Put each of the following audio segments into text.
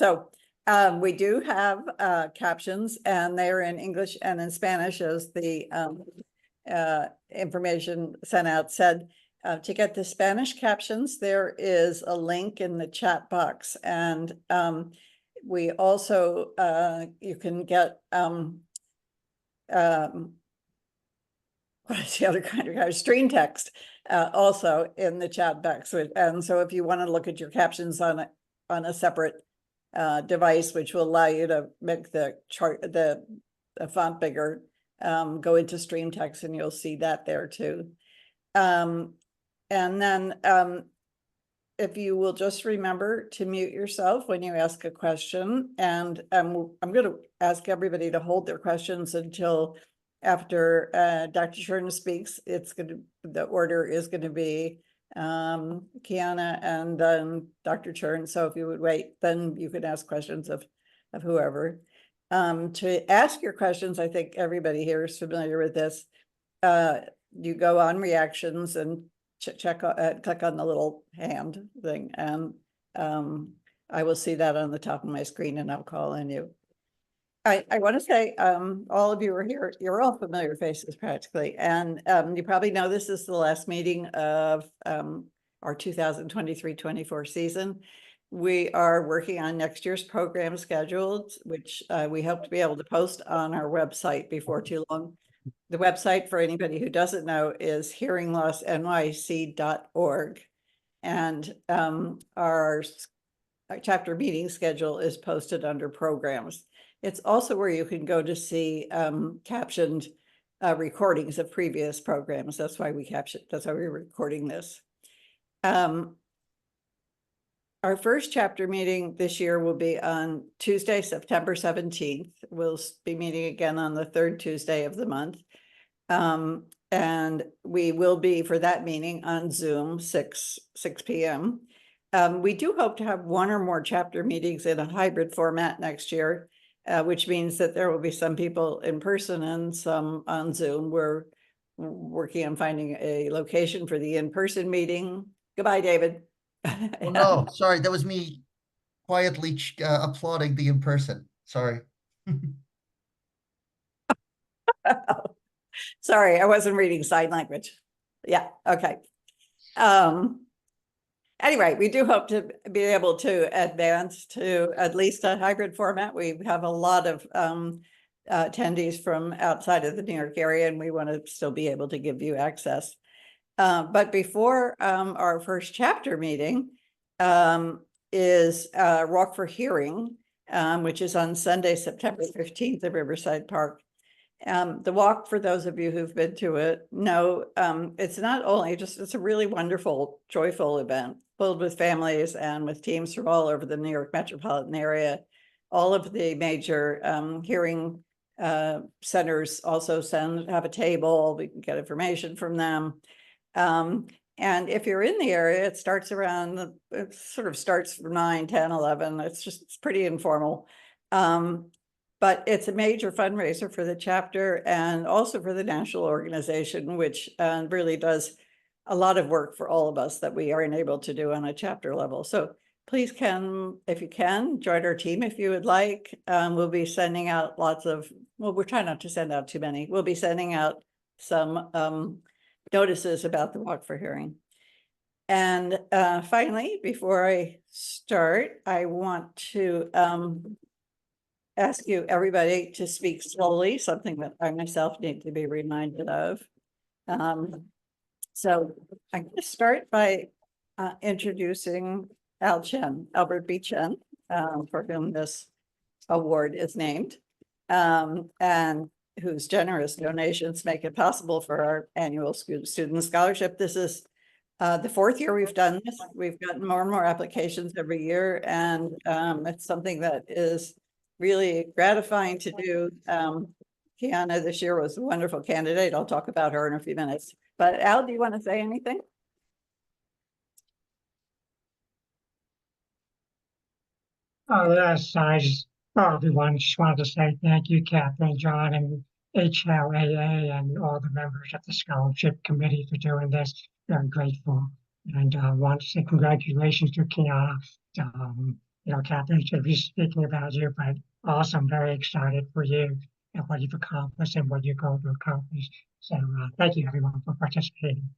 So we do have captions, and they're in English and in Spanish, as the information sent out said. To get the Spanish captions, there is a link in the chat box, and we also you can get what's the other kind of screen text also in the chat box. And so if you want to look at your captions on a separate device, which will allow you to make the chart, the font bigger, go into stream text, and you'll see that there too. And then if you will just remember to mute yourself when you ask a question, and I'm going to ask everybody to hold their questions until after Dr. Chern speaks. The order is going to be Kiana and then Dr. Chern. So if you would wait, then you could ask questions of whoever. To ask your questions, I think everybody here is familiar with this. You go on reactions and click on the little hand thing, and I will see that on the top of my screen, and I'll call on you. I want to say all of you are here. You're all familiar faces practically, and you probably know this is the last meeting of our 2023-24 season. We are working on next year's program schedules, which we hope to be able to post on our website before too long. The website, for anybody who doesn't know, is hearinglossnyc.org, and our chapter meeting schedule is posted under programs. It's also where you can go to see captioned recordings of previous programs. That's why we're recording this. Our first chapter meeting this year will be on Tuesday, September 17th. We'll be meeting again on the third Tuesday of the month. And we will be, for that meeting, on Zoom, 6 p.m. We do hope to have one or more chapter meetings in a hybrid format next year, which means that there will be some people in person and some on Zoom. We're working on finding a location for the in-person meeting. Goodbye, David. Oh, no, sorry. That was me quietly applauding the in-person. Sorry. Sorry, I wasn't reading sign language. Yeah, okay. Anyway, we do hope to be able to advance to at least a hybrid format. We have a lot of attendees from outside of the New York area, and we want to still be able to give you access. But before our first chapter meeting is Walk for Hearing, which is on Sunday, September 15th at Riverside Park. The walk, for those of you who've been to it, know it's not only it's a really wonderful, joyful event filled with families and with teams from all over the New York metropolitan area. All of the major hearing centers also have a table. We can get information from them. And if you're in the area, it starts around, it sort of starts from 9, 10, 11. It's pretty informal. But it's a major fundraiser for the chapter and also for the national organization, which really does a lot of work for all of us that we aren't able to do on a chapter level. So please if you can, join our team if you would like. We'll be sending out we're trying not to send out too many. We'll be sending out some notices about the Walk for Hearing. And finally, before I start, I want to ask you, everybody, to speak slowly, something that I myself need to be reminded of. So I'm going to start by introducing Albert B. Chen, for whom this award is named, and whose generous donations make it possible for our annual student scholarship. This is the fourth year we've done this. We've gotten more and more applications every year, and it's something that is really gratifying to do. Kiana this year was a wonderful candidate. I'll talk about her in a few minutes. But Al, do you want to say anything? Yes, everyone, just wanted to say thank you, Catherine, John, and HLAA, and all the members of the scholarship committee for doing this. Very grateful. And want to say congratulations to Kiana. Catherine should be speaking about you, but also I'm very excited for you and what you've accomplished and what you're going to accomplish. So thank you everyone for participating.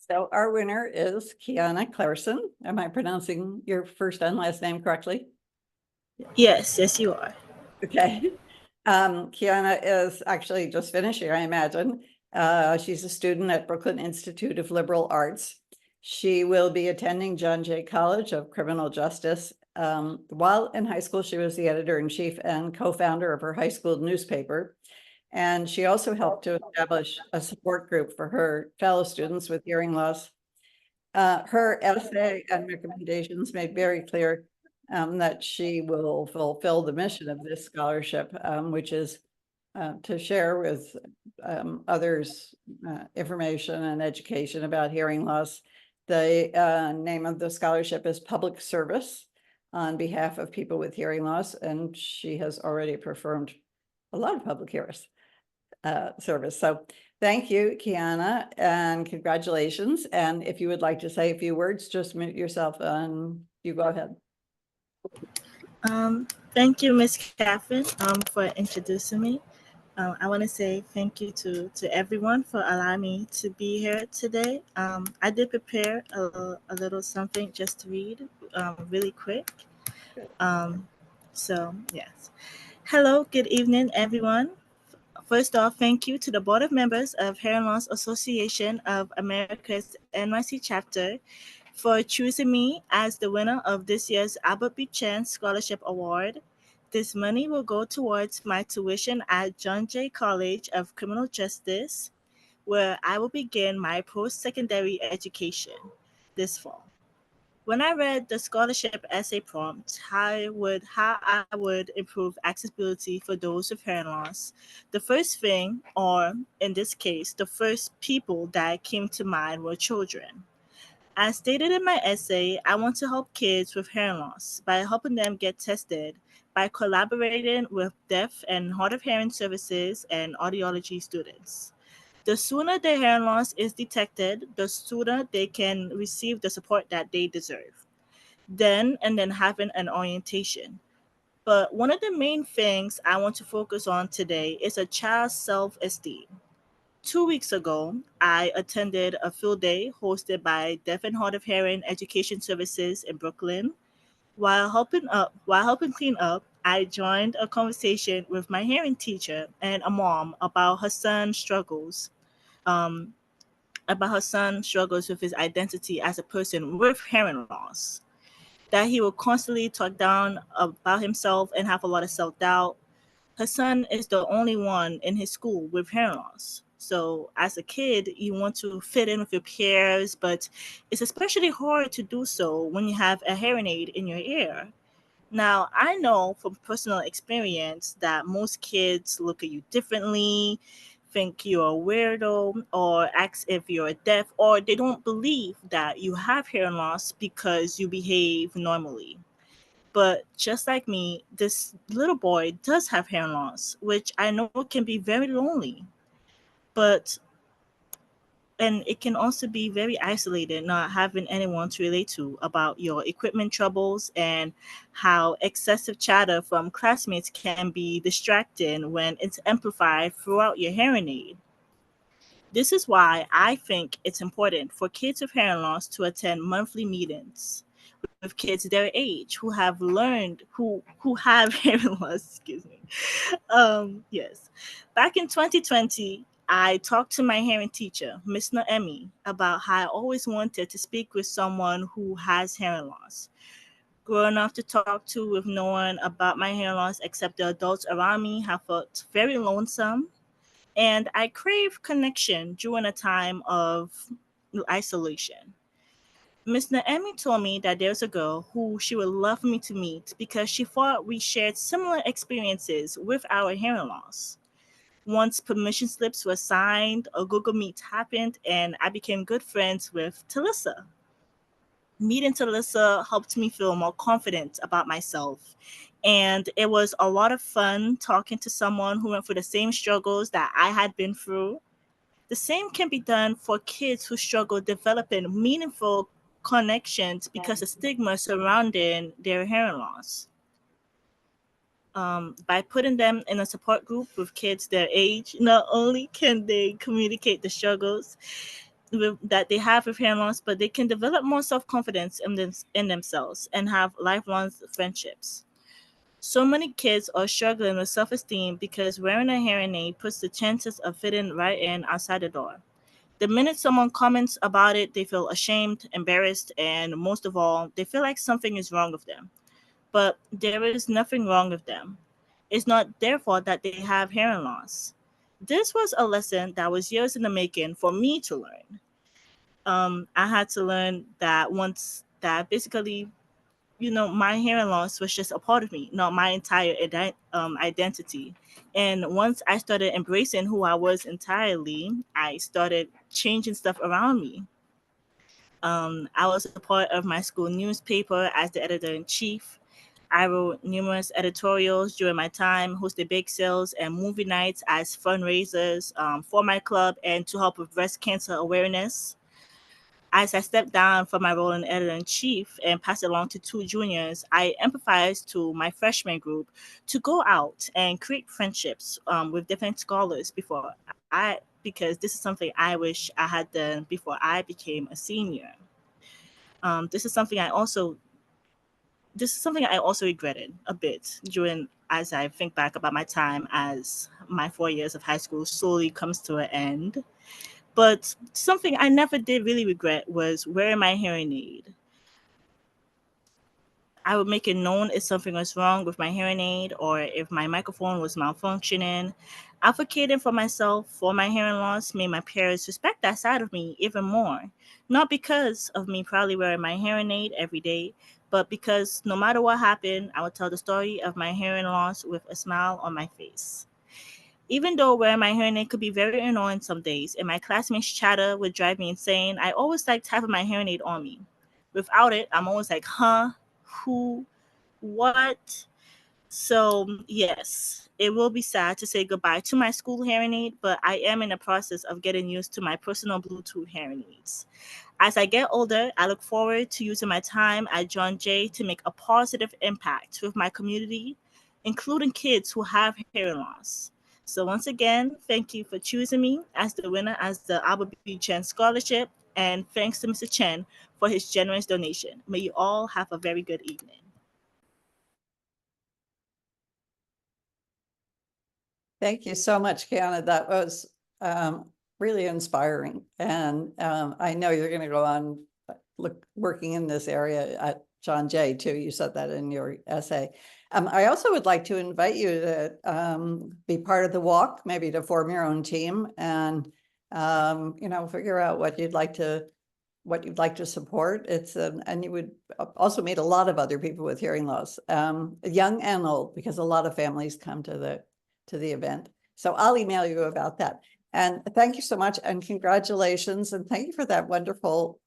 So our winner is Kiana Clercin. Am I pronouncing your first and last name correctly? Yes, you are. Okay. Kiana is actually just finishing, I imagine. She's a student at Brooklyn Institute of Liberal Arts. She will be attending John Jay College of Criminal Justice. While in high school, she was the editor-in-chief and co-founder of her high school newspaper. And she also helped to establish a support group for her fellow students with hearing loss. Her essay and recommendations made very clear that she will fulfill the mission of this scholarship, which is to share with others information and education about hearing loss. The name of the scholarship is Public Service on behalf of people with hearing loss, and she has already performed a lot of public service. So thank you, Kiana, and congratulations. And if you would like to say a few words, just mute yourself and you go ahead. Thank you, Ms. Catherine, for introducing me. I want to say thank you to everyone for allowing me to be here today. I did prepare a little something just to read really quick. So, yes. Hello, good evening, everyone. First off, thank you to the Board of Members of Hearing Loss Association of America's NYC chapter for choosing me as the winner of this year's Albert B. Chen Scholarship Award. This money will go towards my tuition at John Jay College of Criminal Justice, where I will begin my post-secondary education this fall. When I read the scholarship essay prompt, how I would improve accessibility for those with hearing loss, the first thing, or in this case, the first people that came to mind were children. As stated in my essay, I want to help kids with hearing loss by helping them get tested by collaborating with deaf and hard of hearing services and audiology students. The sooner their hearing loss is detected, the sooner they can receive the support that they deserve. Then having an orientation. But one of the main things I want to focus on today is a child's self-esteem. 2 weeks ago, I attended a field day hosted by Deaf and Hard of Hearing Education Services in Brooklyn. While helping clean up, I joined a conversation with my hearing teacher and a mom about her son's struggles with his identity as a person with hearing loss. That he will constantly talk down about himself and have a lot of self-doubt. Her son is the only one in his school with hearing loss. So as a kid, you want to fit in with your peers, but it's especially hard to do so when you have a hearing aid in your ear. Now, I know from personal experience that most kids look at you differently, think you're a weirdo, or ask if you're deaf, or they don't believe that you have hearing loss because you behave normally. But just like me, this little boy does have hearing loss, which I know can be very lonely. And it can also be very isolated, not having anyone to relate to about your equipment troubles and how excessive chatter from classmates can be distracting when it's amplified throughout your hearing aid. This is why I think it's important for kids with hearing loss to attend monthly meetings with kids their age who have hearing loss. Excuse me. Yes. Back in 2020, I talked to my hearing teacher, Miss Noemi, about how I always wanted to speak with someone who has hearing loss. Growing up to talk to with no one about my hearing loss except the adults around me have felt very lonesome, and I crave connection during a time of isolation. Miss Naomi told me that there's a girl who she would love me to meet because she thought we shared similar experiences with our hearing loss. Once permission slips were signed, a Google Meet happened, and I became good friends with Talissa. Meeting Talissa helped me feel more confident about myself. And it was a lot of fun talking to someone who went through the same struggles that I had been through. The same can be done for kids who struggle developing meaningful connections because of stigma surrounding their hearing loss. By putting them in a support group with kids their age, not only can they communicate the struggles that they have with hearing loss, but they can develop more self-confidence in themselves and have lifelong friendships. So many kids are struggling with self-esteem because wearing a hearing aid puts the chances of fitting right in outside the door. The minute someone comments about it, they feel ashamed, embarrassed, and most of all, they feel like something is wrong with them. But there is nothing wrong with them. It's not their fault that they have hearing loss. This was a lesson that was years in the making for me to learn. I had to learn that once that basically, my hearing loss was just a part of me, not my entire identity. And once I started embracing who I was entirely, I started changing stuff around me. I was a part of my school newspaper as the editor-in-chief. I wrote numerous editorials during my time, hosted bake sales and movie nights as fundraisers for my club and to help with breast cancer awareness. As I stepped down from my role in editor-in-chief and passed it along to two juniors, I empathized to my freshman group to go out and create friendships with different scholars because this is something I wish I had done before I became a senior. This is something I also regretted a bit as I think back about my time as my 4 years of high school slowly comes to an end. But something I never did really regret was wearing my hearing aid. I would make it known if something was wrong with my hearing aid or if my microphone was malfunctioning. Advocating for myself for my hearing loss made my peers respect that side of me even more. Not because of me proudly wearing my hearing aid every day, but because no matter what happened, I would tell the story of my hearing loss with a smile on my face. Even though wearing my hearing aid could be very annoying some days and my classmates' chatter would drive me insane, I always liked having my hearing aid on me. Without it, I'm always like, huh? Who? What? So, yes, it will be sad to say goodbye to my school hearing aid, but I am in the process of getting used to my personal Bluetooth hearing aids. As I get older, I look forward to using my time at John Jay to make a positive impact with my community, including kids who have hearing loss. So once again, thank you for choosing me as the winner as the Albert B. Chen Scholarship, and thanks to Mr. Chen for his generous donation. May you all have a very good evening. Thank you so much, Kiana. That was really inspiring. And I know you're going to go on working in this area at John Jay too. You said that in your essay. I also would like to invite you to be part of the walk, maybe to form your own team and, figure out what you'd like to support. And you would also meet a lot of other people with hearing loss, young and old, because a lot of families come to the event. So I'll email you about that. And thank you so much and congratulations. And thank you for that wonderful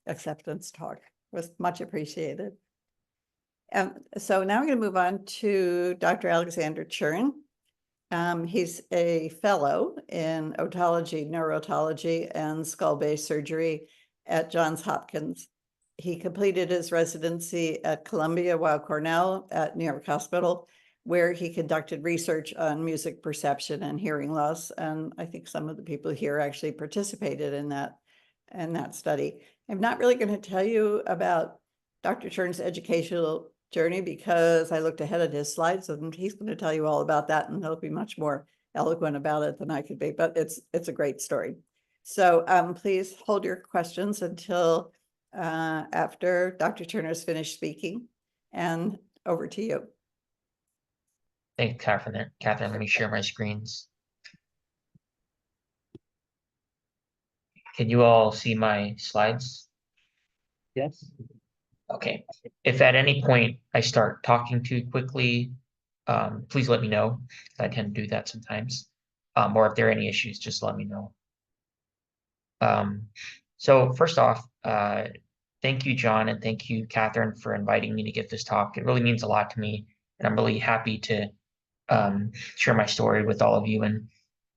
acceptance talk. It was much appreciated. So now I'm going to move on to Dr. Alexander Chern. He's a fellow in otology, neurotology, and skull-based surgery at Johns Hopkins. He completed his residency at Columbia and Weill Cornell at New York Hospital, where he conducted research on music perception and hearing loss. And I think some of the people here actually participated in that study. I'm not really going to tell you about Dr. Chern's educational journey because I looked ahead at his slides and he's going to tell you all about that, and he'll be much more eloquent about it than I could be, but it's a great story. So please hold your questions until after Dr. Chern has finished speaking, and over to you. Thanks, Catherine. Let me share my screens. Can you all see my slides? Yes. Okay. If at any point I start talking too quickly, please let me know. I tend to do that sometimes. Or if there are any issues, just let me know. So first off, thank you, John, and thank you, Catherine, for inviting me to give this talk. It really means a lot to me, and I'm really happy to share my story with all of you. And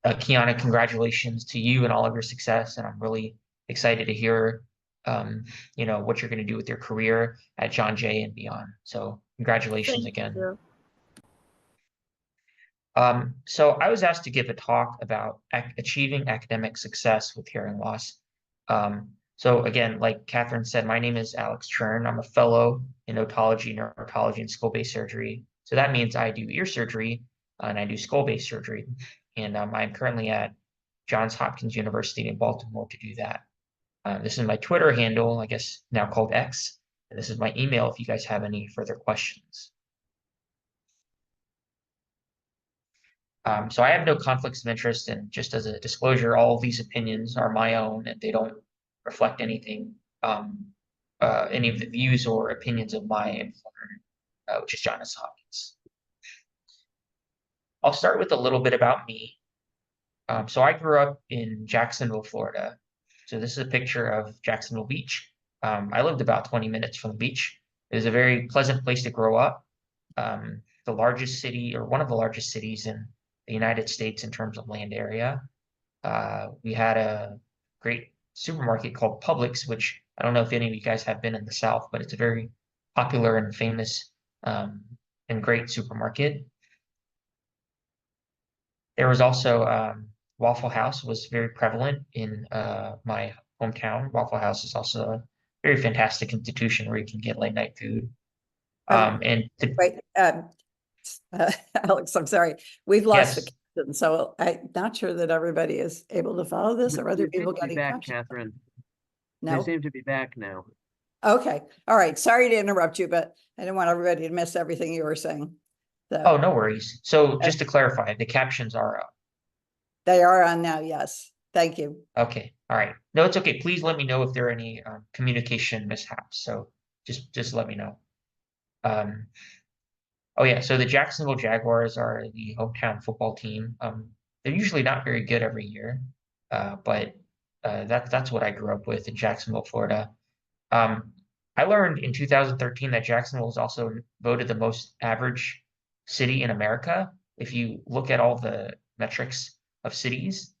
Kiana, congratulations to you and all of your success. And I'm really excited to hear you know, what you're going to do with your career at John Jay and beyond. So congratulations Thank again. you. So I was asked to give a talk about achieving academic success with hearing loss. So again, like Catherine said, my name is Alex Chern. I'm a fellow in otology, neurotology, and skull-based surgery. So that means I do ear surgery and I do skull-based surgery. And I'm currently at Johns Hopkins University in Baltimore to do that. This is my Twitter handle, I guess now called X. And this is my email if you guys have any further questions. So I have no conflicts of interest, and just as a disclosure, all of these opinions are my own and they don't reflect anything, any of the views or opinions of my employer, which is Johns Hopkins. I'll start with a little bit about me. So I grew up in Jacksonville, Florida. So this is a picture of Jacksonville Beach. I lived about 20 minutes from the beach. It was a very pleasant place to grow up. The largest city, or one of the largest cities in the United States in terms of land area. We had a great supermarket called Publix, which I don't know if any of you guys have been in the South, but it's a very popular and famous and great supermarket. There was also Waffle House was very prevalent in my hometown. Waffle House is also a very fantastic institution where you can get late night food. Wait, Alex, I'm sorry. We've lost the Yes. captain, so I'm not sure that everybody is able to follow this, or other They seem people to be getting back, captions. Catherine. They No? seem to be back now. Okay, all right. Sorry to interrupt you, but I didn't want everybody to miss everything you were saying. So Oh, no worries. So just to clarify, the captions are up. they are on now, yes. Thank you. Okay, all right. No, it's okay. Please let me know if there are any communication mishaps. So just let me know. Oh yeah, so the Jacksonville Jaguars are the hometown football team. They're usually not very good every year, but that's what I grew up with in Jacksonville, Florida. I learned in 2013 that Jacksonville was also voted the most average city in America. If you look at all the metrics of cities,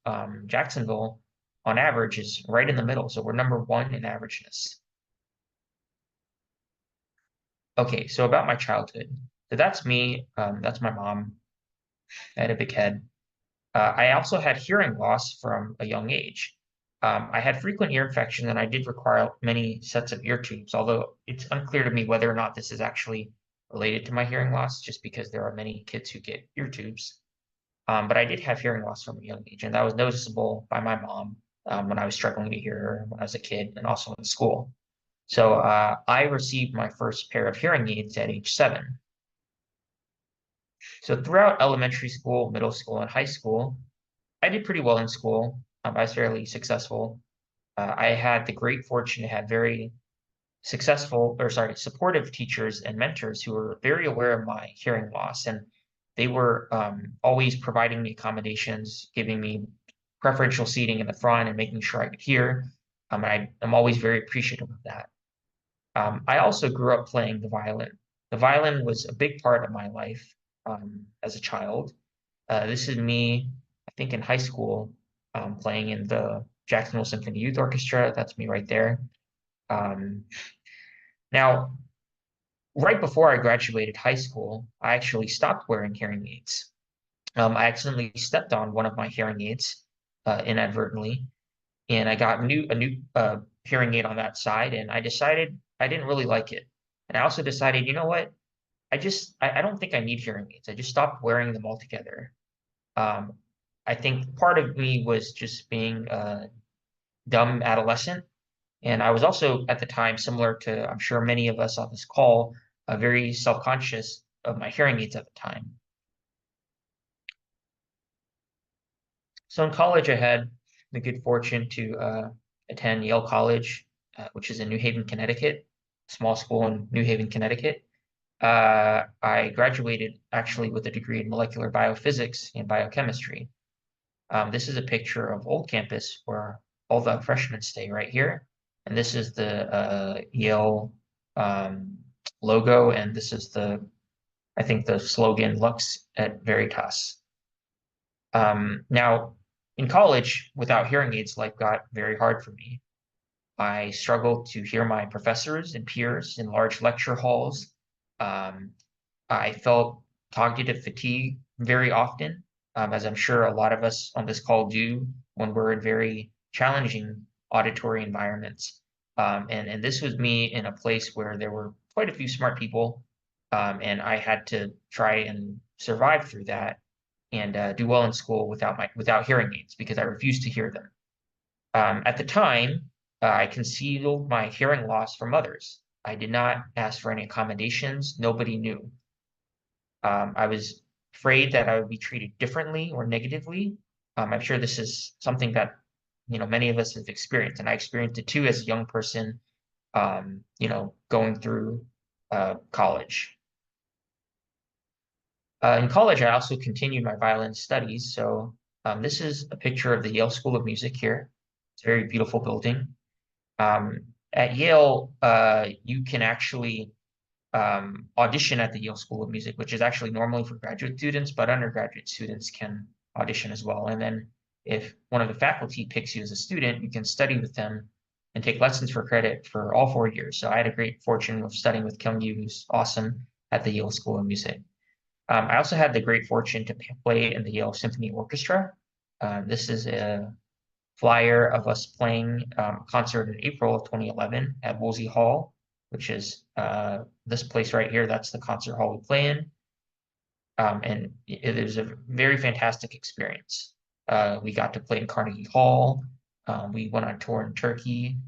Jacksonville on average is right in the middle. So we're #1 in averageness. Okay, so about my childhood. So that's me. That's my mom. I had a big head. I also had hearing loss from a young age. I had frequent ear infection and I did require many sets of ear tubes, although it's unclear to me whether or not this is actually related to my hearing loss, just because there are many kids who get ear tubes. But I did have hearing loss from a young age, and that was noticeable by my mom when I was struggling to hear when I was a kid and also in school. So I received my first pair of hearing aids at age 7. So throughout elementary school, middle school, and high school, I did pretty well in school. I was fairly successful. I had the great fortune to have very supportive teachers and mentors who were very aware of my hearing loss, and they were always providing me accommodations, giving me preferential seating in the front and making sure I could hear. I'm always very appreciative of that. I also grew up playing the violin. The violin was a big part of my life as a child. This is me, I think, in high school, playing in the Jacksonville Symphony Youth Orchestra. That's me right there. Now, right before I graduated high school, I actually stopped wearing hearing aids. I accidentally stepped on one of my hearing aids inadvertently, and I got a new hearing aid on that side, and I decided I didn't really like it. And I also decided, you know what? I don't think I need hearing aids. I just stopped wearing them altogether. I think part of me was just being a dumb adolescent. And I was also at the time, similar to, I'm sure many of us on this call, very self-conscious of my hearing aids at the time. So in college, I had the good fortune to attend Yale College, which is in New Haven, Connecticut, small school in New Haven, Connecticut. I graduated actually with a degree in molecular biophysics and biochemistry. This is a picture of old campus where all the freshmen stay right here. And this is the Yale logo, and this is I think the slogan, Lux et Veritas. Now, in college, without hearing aids, life got very hard for me. I struggled to hear my professors and peers in large lecture halls. I felt cognitive fatigue very often, as I'm sure a lot of us on this call do when we're in very challenging auditory environments. And this was me in a place where there were quite a few smart people, and I had to try and survive through that and do well in school without hearing aids because I refused to hear them. At the time, I concealed my hearing loss from others. I did not ask for any accommodations. Nobody knew. I was afraid that I would be treated differently or negatively. I'm sure this is something that many of us have experienced, and I experienced it too as a young person, going through college. In college, I also continued my violin studies. So this is a picture of the Yale School of Music here. It's a very beautiful building. At Yale, you can actually audition at the Yale School of Music, which is actually normally for graduate students, but undergraduate students can audition as well. And then if one of the faculty picks you as a student, you can study with them and take lessons for credit for all 4 years. So I had a great fortune of studying with Kyung-Yu, who's awesome, at the Yale School of Music. I also had the great fortune to play in the Yale Symphony Orchestra. This is a flyer of us playing a concert in April of 2011 at Woolsey Hall, which is this place right here. That's the concert hall we play in. And it was a very fantastic experience. We got to play in Carnegie Hall. We went on tour in Turkey.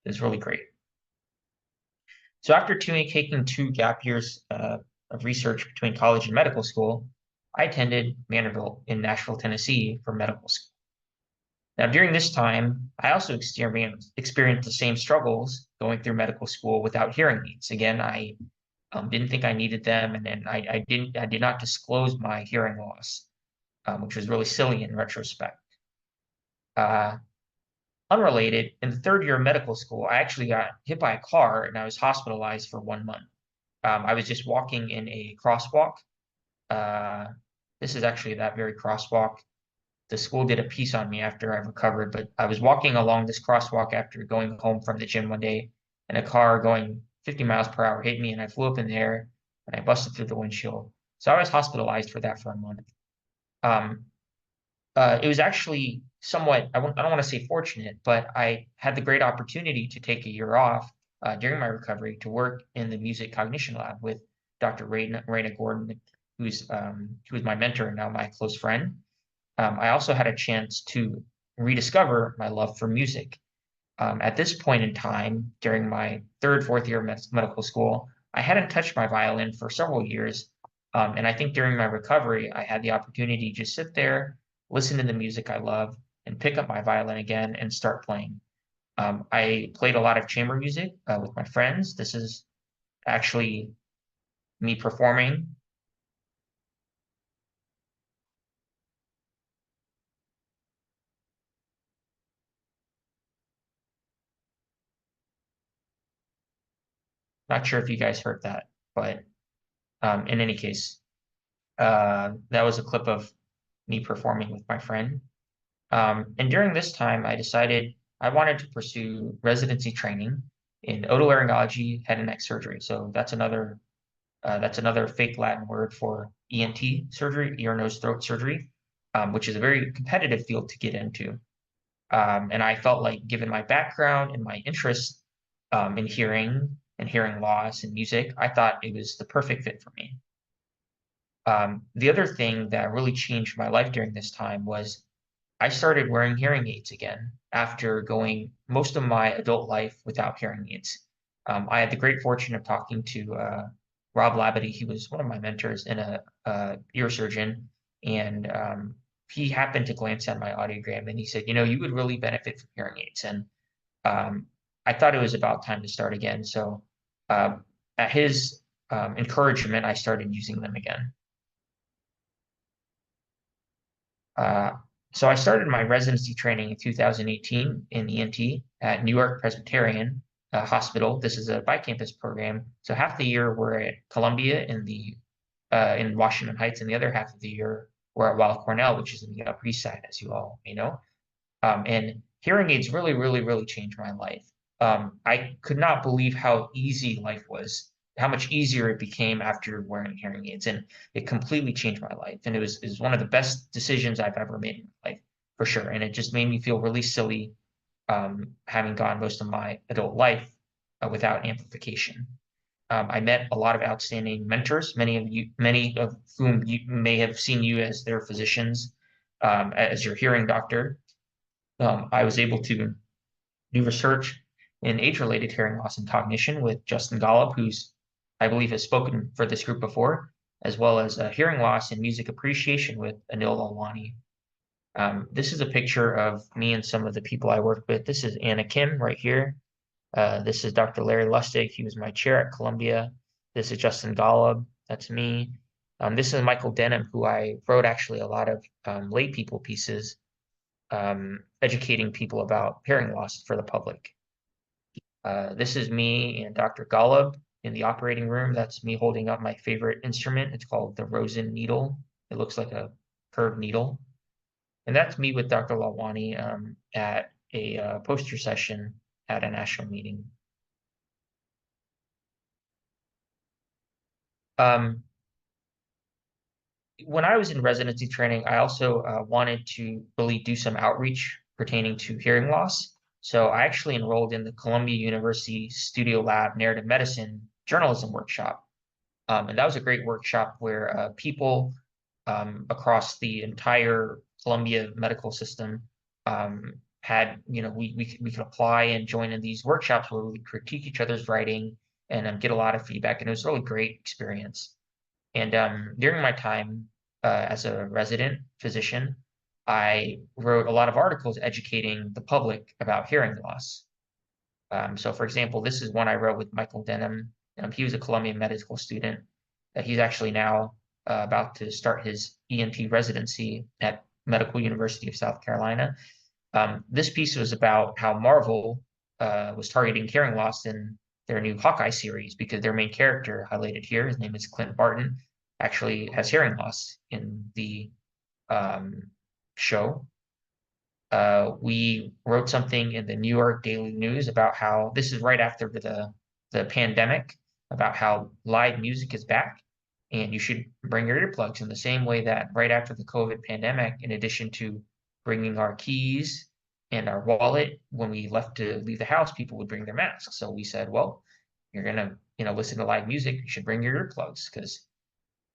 It was really great. So after taking 2 gap years of research between college and medical school, I attended Vanderbilt in Nashville, Tennessee for medical school. Now, during this time, I also experienced the same struggles going through medical school without hearing aids. Again, I didn't think I needed them, and then I did not disclose my hearing loss, which was really silly in retrospect. Unrelated, in the 3rd year of medical school, I actually got hit by a car and I was hospitalized for 1 month. I was just walking in a crosswalk. This is actually that very crosswalk. The school did a piece on me after I recovered, but I was walking along this crosswalk after going home from the gym one day, and a car going 50 miles per hour hit me, and I flew up in the air, and I busted through the windshield. So I was hospitalized for that for a month. It was actually somewhat, I don't want to say fortunate, but I had the great opportunity to take a year off during my recovery to work in the music cognition lab with Dr. Renée Gordon, who was my mentor and now my close friend. I also had a chance to rediscover my love for music. At this point in time, during my 3rd, 4th year of medical school, I hadn't touched my violin for several years. And I think during my recovery, I had the opportunity to just sit there, listen to the music I love, and pick up my violin again and start playing. I played a lot of chamber music with my friends. This is actually me performing. Not sure if you guys heard that, but in any case, that was a clip of me performing with my friend. And during this time, I decided I wanted to pursue residency training in otolaryngology-head neck surgery. So that's another fake Latin word for ENT surgery, ear, nose, throat surgery, which is a very competitive field to get into. And I felt like, given my background and my interest in hearing and hearing loss and music, I thought it was the perfect fit for me. The other thing that really changed my life during this time was I started wearing hearing aids again after going most of my adult life without hearing aids. I had the great fortune of talking to Rob Labadie. He was one of my mentors and a ear surgeon, and he happened to glance at my audiogram and he said, you would really benefit from hearing aids. And I thought it was about time to start again. So at his encouragement, I started using them again. So I started my residency training in 2018 in ENT at NY Presbyterian Hospital. This is a bi-campus program. So half the year we're at Columbia in Washington Heights, and the other half of the year we're at Weill Cornell, which is in the Upper East Side, as you all may know. And hearing aids really, really, really changed my life. I could not believe how easy life was, how much easier it became after wearing hearing aids, and it completely changed my life. And it was one of the best decisions I've ever made in my life, for sure. And it just made me feel really silly, having gone most of my adult life without amplification. I met a lot of outstanding mentors, many of whom you may have seen you as their physicians, as your hearing doctor. I was able to do research in age-related hearing loss and cognition with Justin Golub, who's, I believe, has spoken for this group before, as well as hearing loss and music appreciation with Anil Lalwani. This is a picture of me and some of the people I worked with. This is Anna Kim right here. This is Dr. Larry Lustig. He was my chair at Columbia. This is Justin Golub. That's me. This is Michael Denham, who I wrote actually a lot of lay people pieces, educating people about hearing loss for the public. This is me and Dr. Golub in the operating room. That's me holding up my favorite instrument. It's called the Rosen needle. It looks like a curved needle. And that's me with Dr. Lalwani at a poster session at a national meeting. When I was in residency training, I also wanted to really do some outreach pertaining to hearing loss. So I actually enrolled in the Columbia University Studio Lab Narrative Medicine Journalism Workshop. And that was a great workshop where people across the entire Columbia medical system had, we could apply and join in these workshops where we would critique each other's writing and get a lot of feedback. And it was a really great experience. And during my time as a resident physician, I wrote a lot of articles educating the public about hearing loss. So for example, this is one I wrote with Michael Denham. He was a Columbia medical student. He's actually now about to start his ENT residency at Medical University of South Carolina. This piece was about how Marvel was targeting hearing loss in their new Hawkeye series, because their main character, highlighted here, his name is Clint Barton, actually has hearing loss in the show. We wrote something in the New York Daily News about how this is right after the pandemic, about how live music is back and you should bring your earplugs, in the same way that right after the COVID pandemic, in addition to bringing our keys and our wallet when we left to leave the house, people would bring their masks. So we said, well, you're gonna listen to live music, you should bring your earplugs, because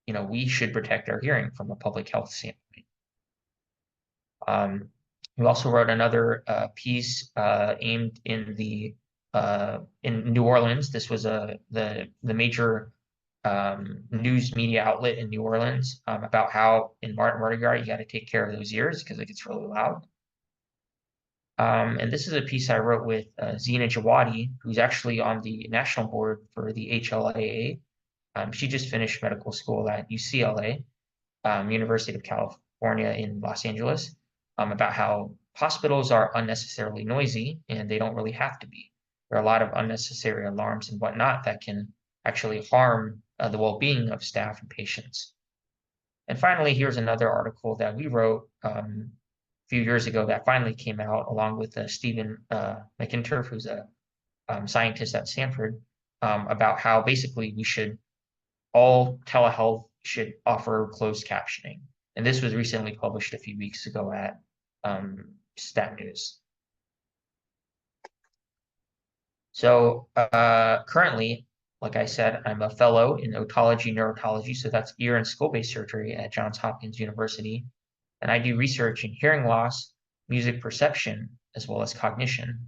we should protect our hearing from a public health standpoint. We also wrote another piece aimed in New Orleans. This was the major news media outlet in New Orleans, about how in Mardi Gras you got to take care of those ears because it gets really loud. And this is a piece I wrote with Zina Jawadi, who's actually on the national board for the HLAA. She just finished medical school at UCLA, University of California in Los Angeles, about how hospitals are unnecessarily noisy and they don't really have to be. There are a lot of unnecessary alarms and whatnot that can actually harm the well-being of staff and patients. And finally, here's another article that we wrote a few years ago that finally came out, along with Stephen McInturf, who's a scientist at Stanford, about how basically all telehealth should offer closed captioning. And this was recently published a few weeks ago at Stat News. So currently, like I said, I'm a fellow in otology, neurotology, so that's ear and skull-based surgery at Johns Hopkins University. And I do research in hearing loss, music perception, as well as cognition.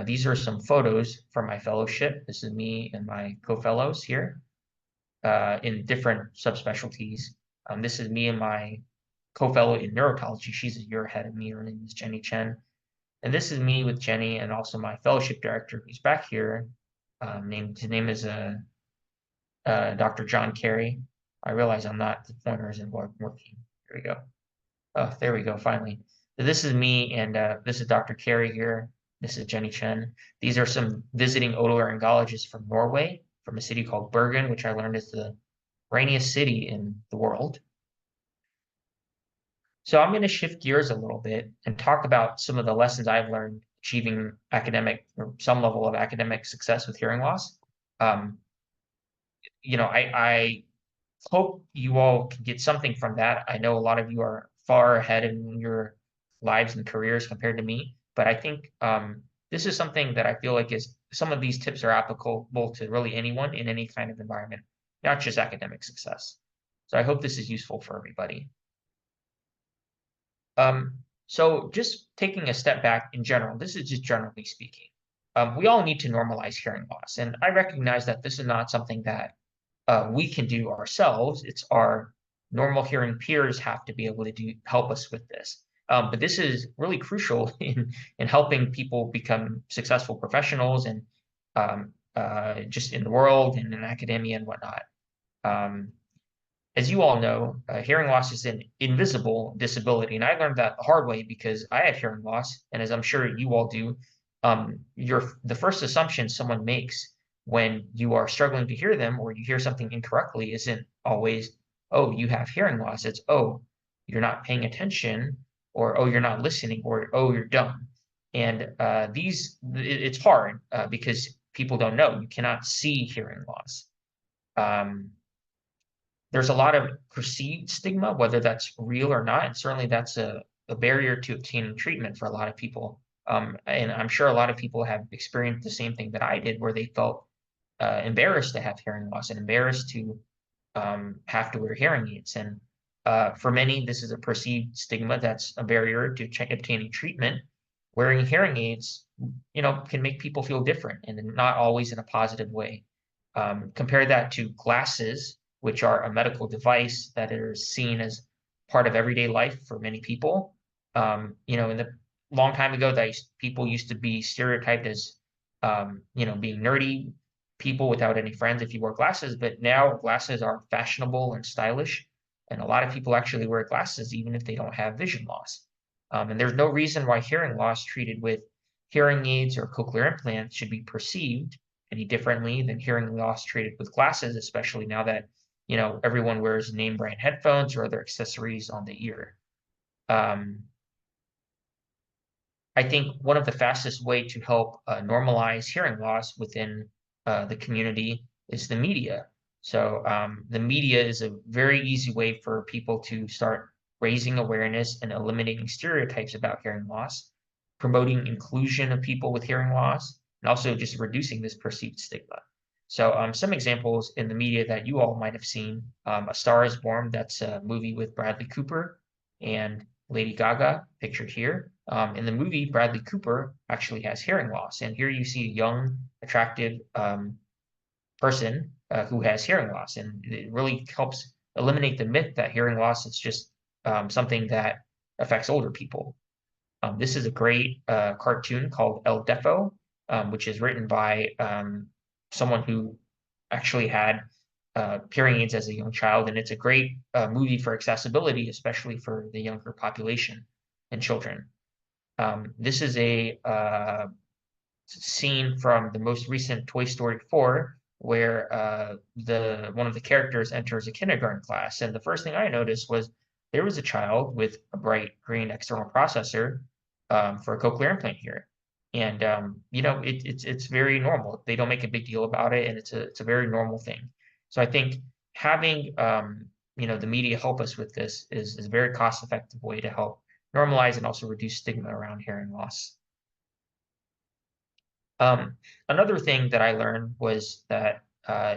These are some photos from my fellowship. This is me and my co-fellows here in different subspecialties. This is me and my co-fellow in neurotology. She's a year ahead of me. Her name is Jenny Chen. And this is me with Jenny and also my fellowship director, who's back here. His name is Dr. John Carey. I realize the pointer isn't working. There we go. Oh, there we go, finally. So this is me, and this is Dr. Carey here. This is Jenny Chen. These are some visiting otolaryngologists from Norway, from a city called Bergen, which I learned is the rainiest city in the world. So I'm going to shift gears a little bit and talk about some of the lessons I've learned achieving academic or some level of academic success with hearing loss. I hope you all can get something from that. I know a lot of you are far ahead in your lives and careers compared to me, but I think this is something that I feel like is some of these tips are applicable to really anyone in any kind of environment, not just academic success. So I hope this is useful for everybody. So just taking a step back in general, this is just generally speaking. We all need to normalize hearing loss, and I recognize that this is not something that we can do ourselves. It's our normal hearing peers have to be able to help us with this. But this is really crucial in helping people become successful professionals and just in the world and in academia and whatnot. As you all know, hearing loss is an invisible disability, and I learned that the hard way because I had hearing loss, and as I'm sure you all do, the first assumption someone makes when you are struggling to hear them or you hear something incorrectly isn't always, oh, you have hearing loss. It's, oh, you're not paying attention, or oh, you're not listening, or oh, you're dumb. And it's hard because people don't know. You cannot see hearing loss. There's a lot of perceived stigma, whether that's real or not, and certainly that's a barrier to obtaining treatment for a lot of people. And I'm sure a lot of people have experienced the same thing that I did, where they felt embarrassed to have hearing loss and embarrassed to have to wear hearing aids. And for many, this is a perceived stigma that's a barrier to obtaining treatment. Wearing hearing aids, can make people feel different and not always in a positive way. Compare that to glasses, which are a medical device that is seen as part of everyday life for many people. In the long time ago, people used to be stereotyped as, being nerdy people without any friends if you wore glasses, but now glasses are fashionable and stylish, and a lot of people actually wear glasses even if they don't have vision loss. And there's no reason why hearing loss treated with hearing aids or cochlear implants should be perceived any differently than hearing loss treated with glasses, especially now that everyone wears name brand headphones or other accessories on the ear. I think one of the fastest way to help normalize hearing loss within the community is the media. So the media is a very easy way for people to start raising awareness and eliminating stereotypes about hearing loss, promoting inclusion of people with hearing loss, and also just reducing this perceived stigma. So some examples in the media that you all might have seen, A Star is Born, that's a movie with Bradley Cooper and Lady Gaga, pictured here. In the movie, Bradley Cooper actually has hearing loss. And here you see a young, attractive person who has hearing loss. And it really helps eliminate the myth that hearing loss is just something that affects older people. This is a great cartoon called El Defo, which is written by someone who actually had hearing aids as a young child, and it's a great movie for accessibility, especially for the younger population and children. This is a scene from the most recent Toy Story 4, where one of the characters enters a kindergarten class, and the first thing I noticed was there was a child with a bright green external processor for a cochlear implant here. And it's very normal. They don't make a big deal about it, and it's a very normal thing. So I think having the media help us with this is a very cost-effective way to help normalize and also reduce stigma around hearing loss. Another thing that I learned was that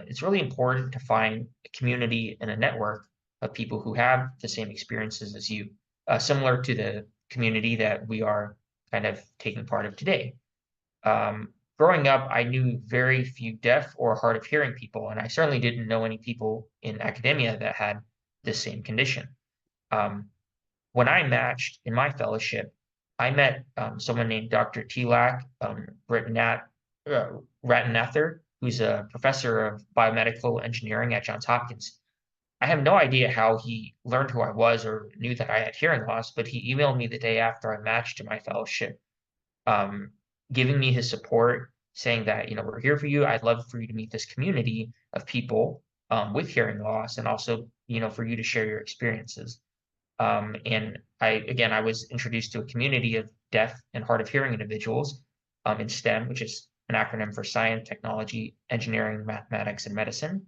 it's really important to find a community and a network of people who have the same experiences as you, similar to the community that we are kind of taking part of today. Growing up, I knew very few deaf or hard of hearing people, and I certainly didn't know any people in academia that had this same condition. When I matched in my fellowship, I met someone named Dr. Tilak Ratanather, who's a professor of biomedical engineering at Johns Hopkins. I have no idea how he learned who I was or knew that I had hearing loss, but he emailed me the day after I matched to my fellowship, giving me his support, saying that, we're here for you. I'd love for you to meet this community of people with hearing loss, and also, for you to share your experiences. And I was introduced to a community of deaf and hard of hearing individuals in STEM, which is an acronym for science, technology, engineering, mathematics, and medicine.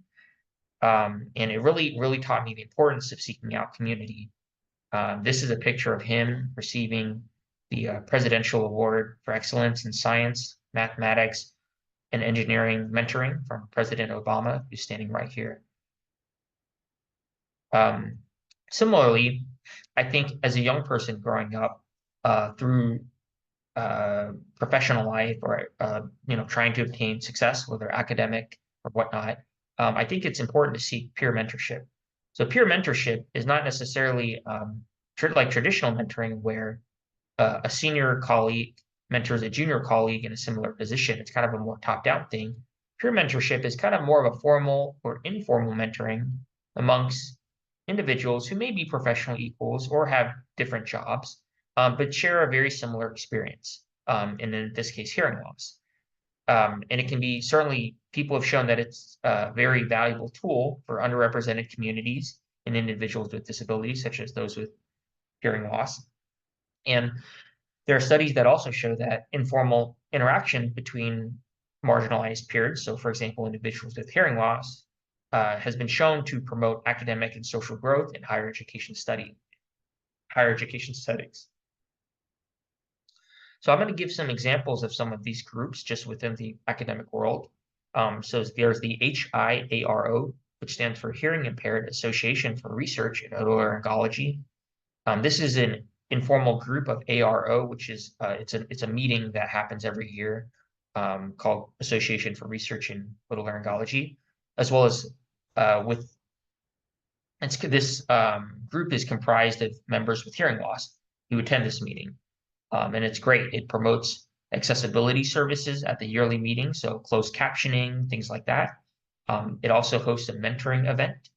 And it really taught me the importance of seeking out community. This is a picture of him receiving the Presidential Award for Excellence in Science, Mathematics, and Engineering Mentoring from President Obama, who's standing right here. Similarly, I think as a young person growing up through professional life or trying to obtain success, whether academic or whatnot, I think it's important to seek peer mentorship. So peer mentorship is not necessarily like traditional mentoring where a senior colleague mentors a junior colleague in a similar position. It's kind of a more top-down thing. Peer mentorship is kind of more of a formal or informal mentoring amongst individuals who may be professional equals or have different jobs, but share a very similar experience, and in this case, hearing loss. And it can be certainly, people have shown that it's a very valuable tool for underrepresented communities and individuals with disabilities, such as those with hearing loss. And there are studies that also show that informal interaction between marginalized peers, so for example, individuals with hearing loss, has been shown to promote academic and social growth in higher education settings. So I'm going to give some examples of some of these groups just within the academic world. So there's the HIARO, which stands for Hearing Impaired Association for Research in Otolaryngology. This is an informal group of ARO, which is it's a meeting that happens every year called Association for Research in Otolaryngology, as well as this group is comprised of members with hearing loss who attend this meeting. And it's great. It promotes accessibility services at the yearly meeting, so closed captioning, things like that. It also hosts a mentoring event.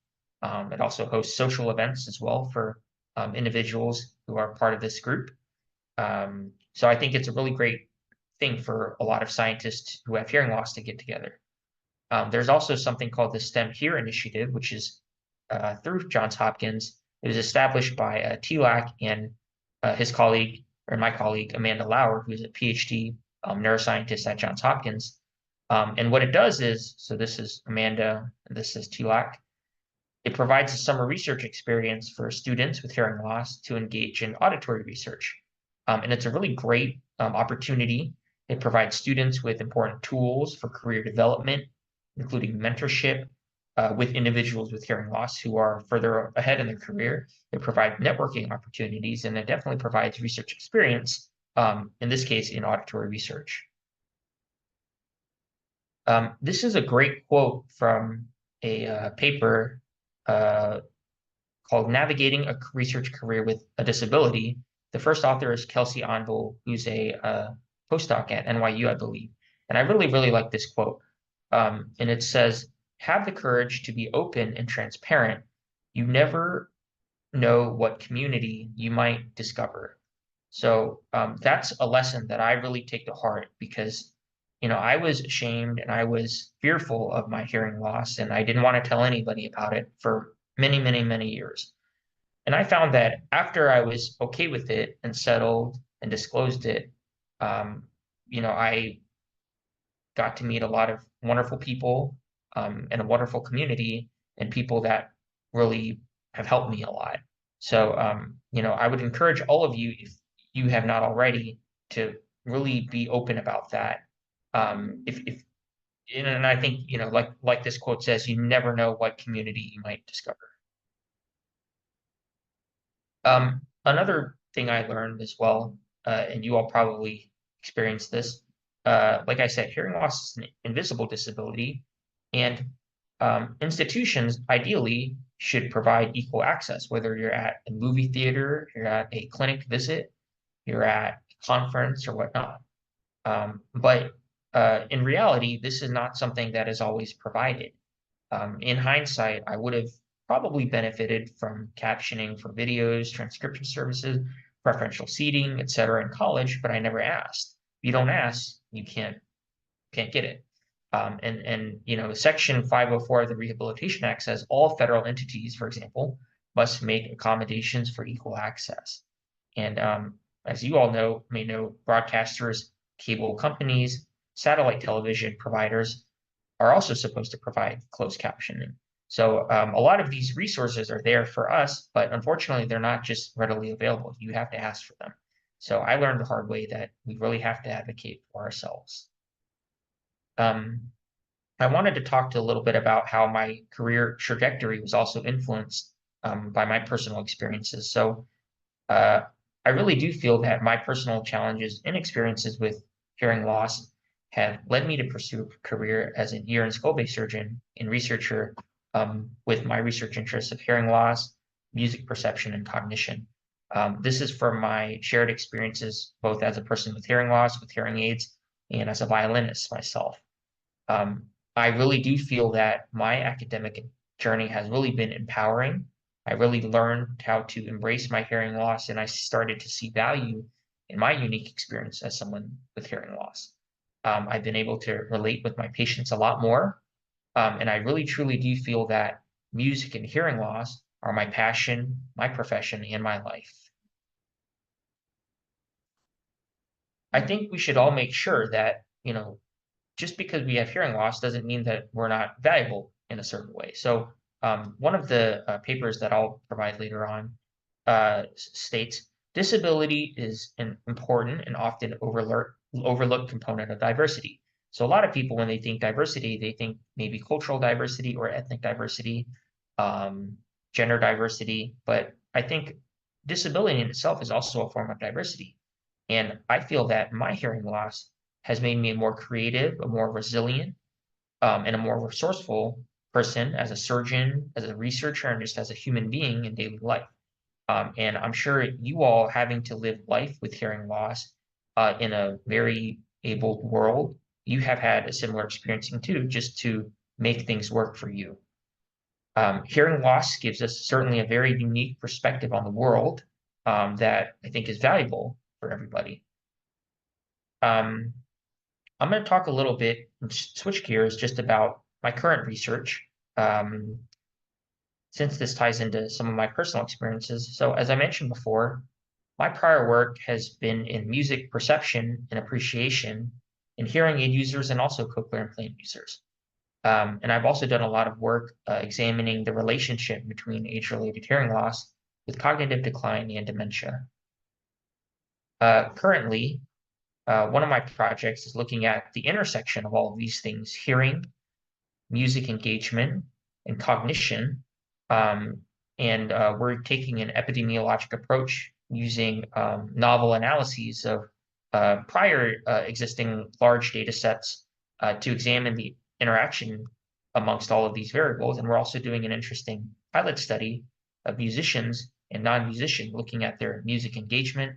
It also hosts social events as well for individuals who are part of this group. So I think it's a really great thing for a lot of scientists who have hearing loss to get together. There's also something called the STEM Here Initiative, which is through Johns Hopkins. It was established by TLAC and his colleague, or my colleague, Amanda Lauer, who's a PhD neuroscientist at Johns Hopkins. And what it does is, so this is Amanda, and this is TLAC. It provides a summer research experience for students with hearing loss to engage in auditory research. And it's a really great opportunity. It provides students with important tools for career development, including mentorship with individuals with hearing loss who are further ahead in their career. It provides networking opportunities, and it definitely provides research experience, in this case, in auditory research. This is a great quote from a paper called Navigating a Research Career with a Disability. The first author is Kelsey Onville, who's a postdoc at NYU, I believe. And I really like this quote. And it says, "Have the courage to be open and transparent. You never know what community you might discover." So that's a lesson that I really take to heart, because I was ashamed and I was fearful of my hearing loss, and I didn't want to tell anybody about it for many years. And I found that after I was okay with it and settled and disclosed it, I got to meet a lot of wonderful people and a wonderful community and people that really have helped me a lot. So, I would encourage all of you, if you have not already, to really be open about that. And I think, like this quote says, you never know what community you might discover. Another thing I learned as well, and you all probably experienced this, like I said, hearing loss is an invisible disability, and institutions ideally should provide equal access, whether you're at a movie theater, you're at a clinic visit, you're at a conference or whatnot. But in reality, this is not something that is always provided. In hindsight, I would have probably benefited from captioning for videos, transcription services, preferential seating, etc. in college, but I never asked. If you don't ask, you can't get it. And Section 504 of the Rehabilitation Act says all federal entities, for example, must make accommodations for equal access. And as you all may know, broadcasters, cable companies, satellite television providers are also supposed to provide closed captioning. So a lot of these resources are there for us, but unfortunately, they're not just readily available. You have to ask for them. So I learned the hard way that we really have to advocate for ourselves. I wanted to talk a little bit about how my career trajectory was also influenced by my personal experiences. So I really do feel that my personal challenges and experiences with hearing loss have led me to pursue a career as an ear and skull-based surgeon and researcher with my research interests of hearing loss, music perception, and cognition. This is from my shared experiences, both as a person with hearing loss, with hearing aids, and as a violinist myself. I really do feel that my academic journey has really been empowering. I really learned how to embrace my hearing loss, and I started to see value in my unique experience as someone with hearing loss. I've been able to relate with my patients a lot more, and I really truly do feel that music and hearing loss are my passion, my profession, and my life. I think we should all make sure that, just because we have hearing loss doesn't mean that we're not valuable in a certain way. So one of the papers that I'll provide later on states, disability is an important and often overlooked component of diversity. So a lot of people, when they think diversity, they think maybe cultural diversity or ethnic diversity, gender diversity, but I think disability in itself is also a form of diversity. And I feel that my hearing loss has made me a more creative, a more resilient, and a more resourceful person as a surgeon, as a researcher, and just as a human being in daily life. And I'm sure you all having to live life with hearing loss in a very abled world, you have had a similar experiencing too, just to make things work for you. Hearing loss gives us certainly a very unique perspective on the world that I think is valuable for everybody. I'm going to talk a little bit and switch gears just about my current research, since this ties into some of my personal experiences. So as I mentioned before, my prior work has been in music perception and appreciation in hearing aid users and also cochlear implant users. And I've also done a lot of work examining the relationship between age-related hearing loss with cognitive decline and dementia. Currently, one of my projects is looking at the intersection of all of these things: hearing, music engagement, and cognition. And we're taking an epidemiologic approach using novel analyses of prior existing large data sets to examine the interaction amongst all of these variables. And we're also doing an interesting pilot study of musicians and non-musicians looking at their music engagement,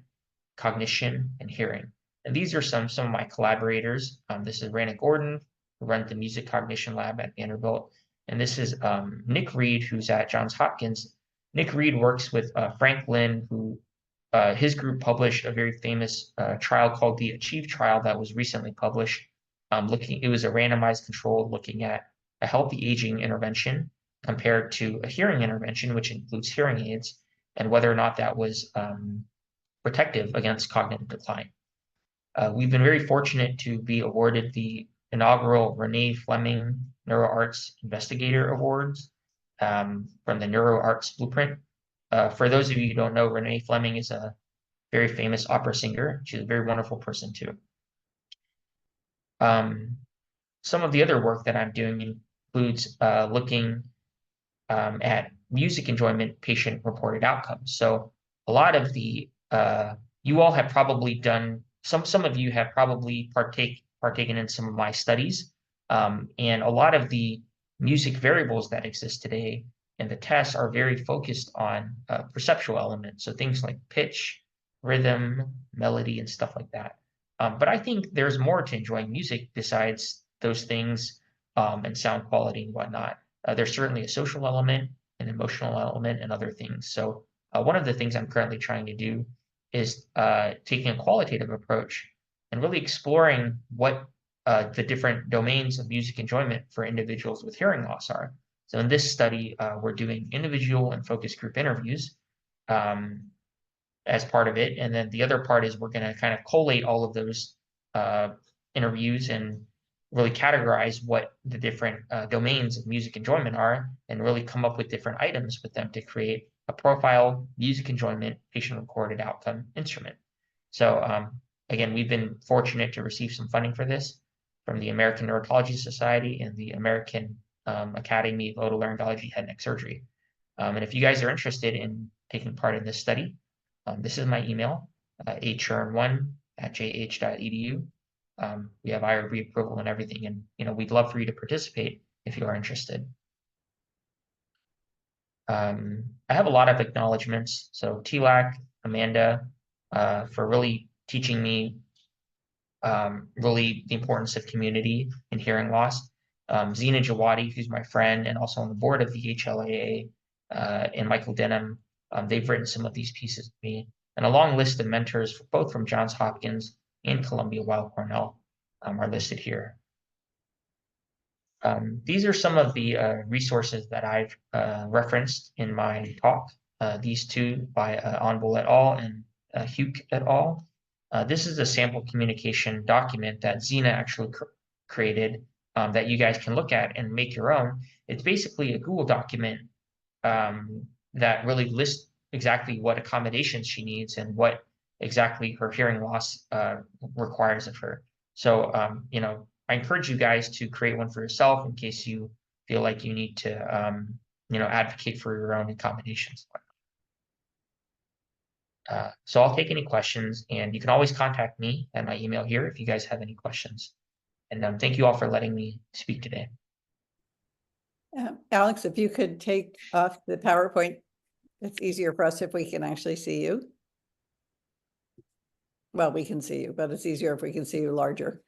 cognition, and hearing. And these are some of my collaborators. This is Renée Gordon, who runs the Music Cognition Lab at Vanderbilt. And this is Nick Reed, who's at Johns Hopkins. Nick Reed works with Frank Lin, who his group published a very famous trial called the ACHIEVE trial that was recently published. It was a randomized control looking at a healthy aging intervention compared to a hearing intervention, which includes hearing aids, and whether or not that was protective against cognitive decline. We've been very fortunate to be awarded the inaugural Renée Fleming NeuroArts Investigator Awards from the NeuroArts Blueprint. For those of you who don't know, Renée Fleming is a very famous opera singer. She's a very wonderful person too. Some of the other work that I'm doing includes looking at music enjoyment patient-reported outcomes. So a lot of the, you all have probably done, some of you have probably partaken in some of my studies, and a lot of the music variables that exist today in the tests are very focused on perceptual elements, so things like pitch, rhythm, melody, and stuff like that. But I think there's more to enjoying music besides those things and sound quality and whatnot. There's certainly a social element, an emotional element, and other things. So one of the things I'm currently trying to do is taking a qualitative approach and really exploring what the different domains of music enjoyment for individuals with hearing loss are. So in this study, we're doing individual and focus group interviews as part of it. And then the other part is we're going to kind of collate all of those interviews and really categorize what the different domains of music enjoyment are, and really come up with different items with them to create a profile music enjoyment patient recorded outcome instrument. So again, we've been fortunate to receive some funding for this from the American Neurotology Society and the American Academy of Otolaryngology-Head Neck Surgery. And if you guys are interested in taking part in this study, this is my email, achern1@jh.edu. We have IRB approval and everything, and we'd love for you to participate if you are interested. I have a lot of acknowledgments. So TLAC, Amanda, for really teaching me really the importance of community in hearing loss. Zena Jawadi, who's my friend and also on the board of the HLAA, and Michael Denham, they've written some of these pieces with me, and a long list of mentors, both from Johns Hopkins and Columbia and Weill Cornell, are listed here. These are some of the resources that I've referenced in my talk. These two by Onvol et al. And Huke et al. This is a sample communication document that Zena actually created that you guys can look at and make your own. It's basically a Google document that really lists exactly what accommodations she needs and what exactly her hearing loss requires of her. So, I encourage you guys to create one for yourself in case you feel like you need to, advocate for your own accommodations. So I'll take any questions, and you can always contact me at my email here if you guys have any questions. And thank you all for letting me speak today. Alex, if you could take off the PowerPoint, it's easier for us if we can actually see you. Well, we can see you, but it's easier if we can see you larger.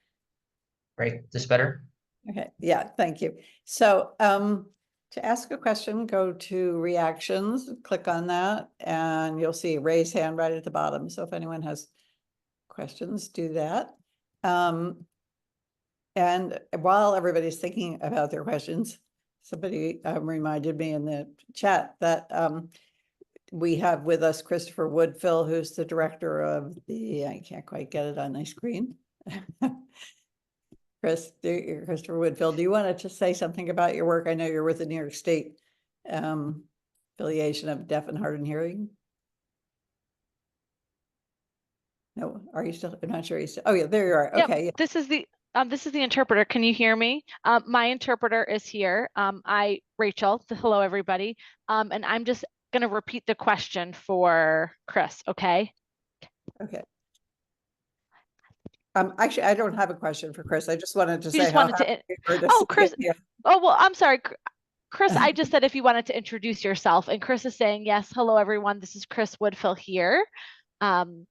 Right, this better? Okay, yeah, thank you. So to ask a question, go to reactions, click on that, and you'll see raise hand right at the bottom. So if anyone has questions, do that. And while everybody's thinking about their questions, somebody reminded me in the chat that we have with us Christopher Woodfill, who's the director of the, I can't quite get it on my screen. Christopher Woodfill, do you want to just say something about your work? I know you're with the New York State affiliation of deaf and hard of hearing. No, are you still? I'm not sure. You still. Oh yeah, there you are. Okay. Yep, yeah. This is the interpreter. Can you hear me? My interpreter is here. Rachel. Hello, everybody. And I'm just going to repeat the question for Chris. Okay. Okay. Actually, I don't have a question for Chris. I just wanted to say. Chris. Oh, well, I'm sorry, Chris. I just said if you wanted to introduce yourself, and Chris is saying yes. Hello, everyone. This is Chris Woodfill here. In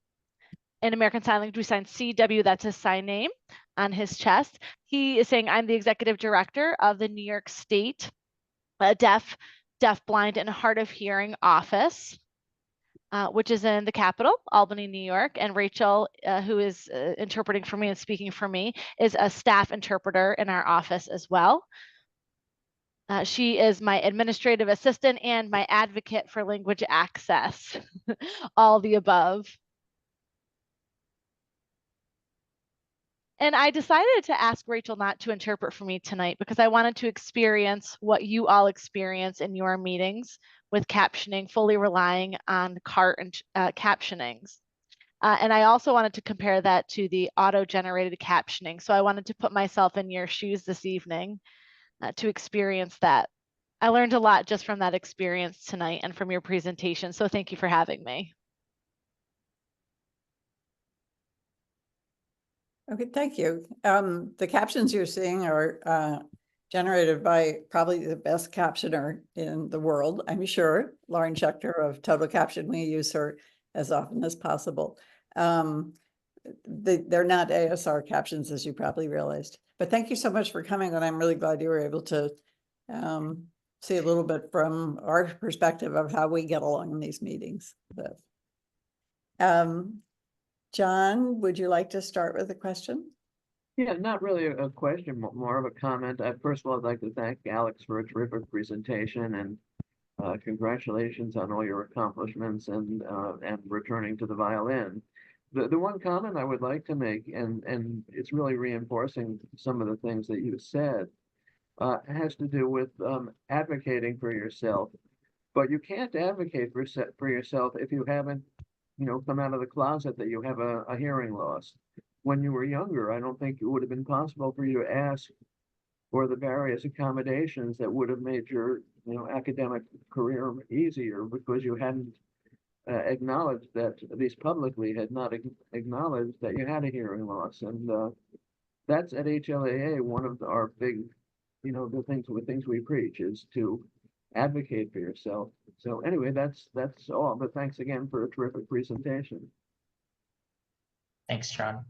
American Sign Language, we sign CW. That's his sign name on his chest. He is saying I'm the executive director of the New York State Deaf, Blind, and Hard of Hearing office, which is in the capital, Albany, New York. And Rachel, who is interpreting for me and speaking for me, is a staff interpreter in our office as well. She is my administrative assistant and my advocate for language access, all the above. And I decided to ask Rachel not to interpret for me tonight because I wanted to experience what you all experience in your meetings with captioning, fully relying on CART and captionings. And I also wanted to compare that to the auto-generated captioning. So I wanted to put myself in your shoes this evening to experience that. I learned a lot just from that experience tonight and from your presentation. So thank you for having me. Okay, thank you. The captions you're seeing are generated by probably the best captioner in the world, I'm sure, Lauren Schechter of Total Caption. We use her as often as possible. They're not ASR captions, as you probably realized. But thank you so much for coming, and I'm really glad you were able to see a little bit from our perspective of how we get along in these meetings. But, John, would you like to start with a question? Yeah, not really a question, more of a comment. First of all, I'd like to thank Alex for a terrific presentation, and congratulations on all your accomplishments and returning to the violin. The one comment I would like to make, and it's really reinforcing some of the things that you said, has to do with advocating for yourself. But you can't advocate for yourself if you haven't, come out of the closet that you have a hearing loss. When you were younger, I don't think it would have been possible for you to ask for the various accommodations that would have made your, academic career easier, because you hadn't acknowledged that, at least publicly, had not acknowledged that you had a hearing loss. And that's at HLAA, one of our big, the things we preach is to advocate for yourself. So anyway, that's all. But thanks again for a terrific presentation. Thanks, John.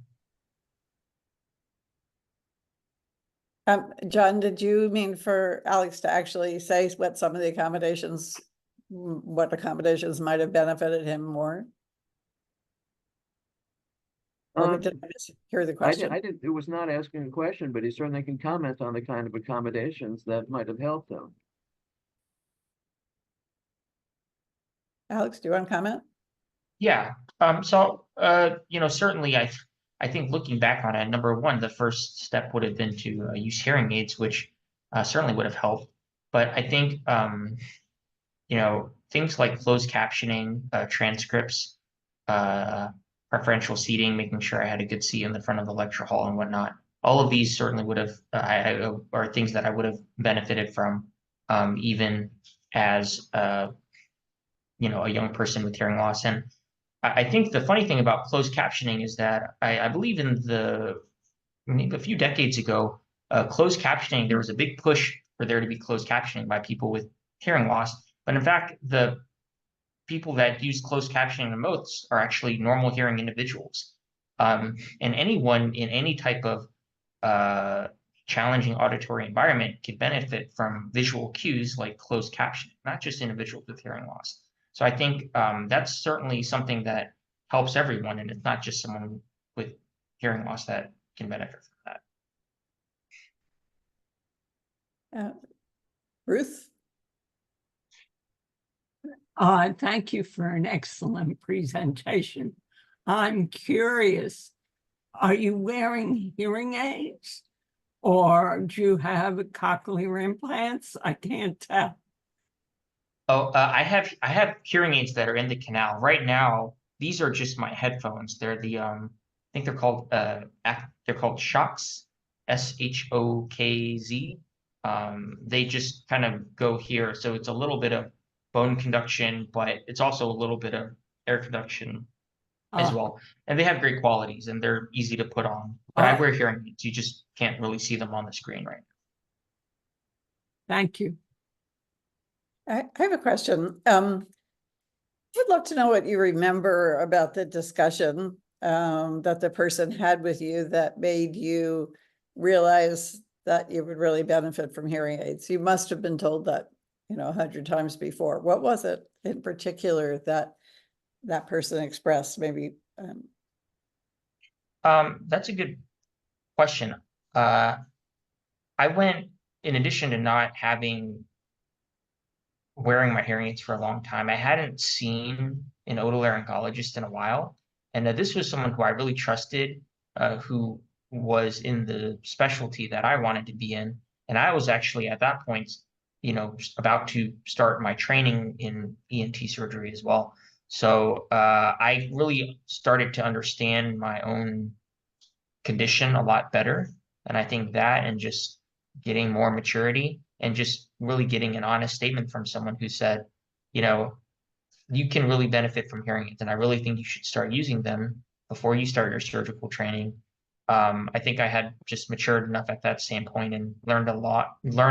John, did you mean for Alex to actually say what some of the accommodations, what accommodations might have benefited him more? Or did I hear the question? I didn't. It was not asking a question, but he certainly can comment on the kind of accommodations that might have helped him. Alex, do you want to comment? Yeah. Certainly I think looking back on it, number one, the first step would have been to use hearing aids, which certainly would have helped. But I think, things like closed captioning, transcripts, preferential seating, making sure I had a good seat in the front of the lecture hall and whatnot. All of these certainly would have, are things that I would have benefited from, even as, a young person with hearing loss. And I think the funny thing about closed captioning is that I believe maybe a few decades ago, closed captioning, there was a big push for there to be closed captioning by people with hearing loss. But in fact, the people that use closed captioning the most are actually normal hearing individuals. And anyone in any type of challenging auditory environment can benefit from visual cues like closed captioning, not just individuals with hearing loss. So I think that's certainly something that helps everyone, and it's not just someone with hearing loss that can benefit from that. Ruth? Thank you for an excellent presentation. I'm curious, are you wearing hearing aids or do you have cochlear implants? I can't tell. Oh, I have hearing aids that are in the canal right now. These are just my headphones. They're the I think they're called Shocks, SHOKZ. They just kind of go here, so it's a little bit of bone conduction, but it's also a little bit of air conduction as well. And they have great qualities and they're easy to put on. But I wear hearing aids. You just can't really see them on the screen right now. Thank you. I have a question. I'd love to know what you remember about the discussion that the person had with you that made you realize that you would really benefit from hearing aids. You must have been told that, 100 times before. What was it in particular that that person expressed? Maybe. That's a good question. I went, in addition to not wearing my hearing aids for a long time, I hadn't seen an otolaryngologist in a while. And this was someone who I really trusted, who was in the specialty that I wanted to be in. And I was actually at that point, about to start my training in ENT surgery as well. So I really started to understand my own condition a lot better. And I think that, and just getting more maturity and just really getting an honest statement from someone who said, you can really benefit from hearing aids, and I really think you should start using them before you start your surgical training. I think I had just matured enough at that same point and learned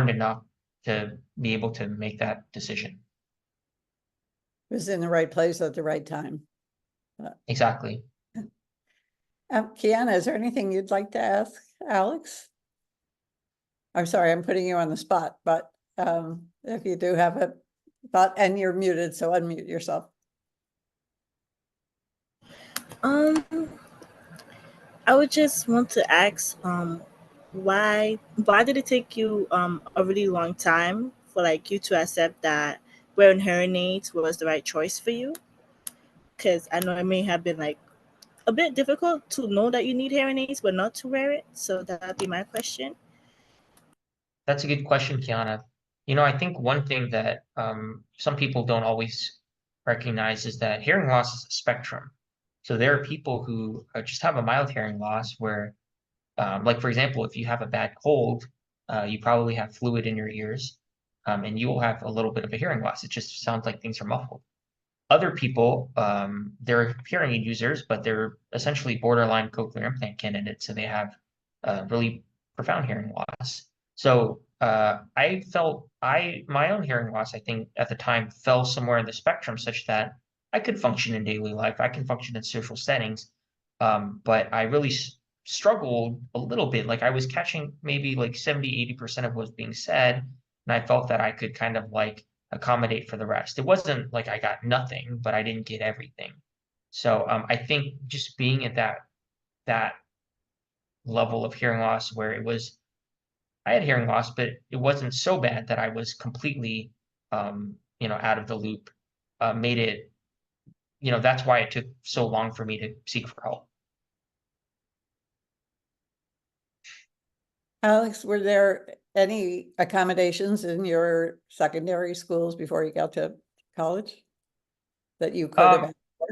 enough to be able to make that decision. It was in the right place at the right time. Exactly. Kiana, is there anything you'd like to ask Alex? I'm sorry, I'm putting you on the spot, but if you do have a thought, and you're muted, so unmute yourself. I would just want to ask, why did it take you a really long time for like you to accept that wearing hearing aids was the right choice for you? Because I know it may have been like a bit difficult to know that you need hearing aids but not to wear it. So that'd be my question. That's a good question, Kiana. You know, I think one thing that some people don't always recognize is that hearing loss is a spectrum. So there are people who just have a mild hearing loss where, like for example, if you have a bad cold, you probably have fluid in your ears, and you will have a little bit of a hearing loss. It just sounds like things are muffled. Other people, they're hearing aid users, but they're essentially borderline cochlear implant candidates, so they have really profound hearing loss. So I felt my own hearing loss, I think at the time fell somewhere in the spectrum such that I could function in daily life, I can function in social settings, but I really struggled a little bit. Like I was catching maybe like 70–80% of what was being said, and I felt that I could kind of like accommodate for the rest. It wasn't like I got nothing, but I didn't get everything. So I think just being at that level of hearing loss where I had hearing loss, but it wasn't so bad that I was completely out of the loop, made it, that's why it took so long for me to seek for help. Alex, were there any accommodations in your secondary schools before you got to college that you could have asked for?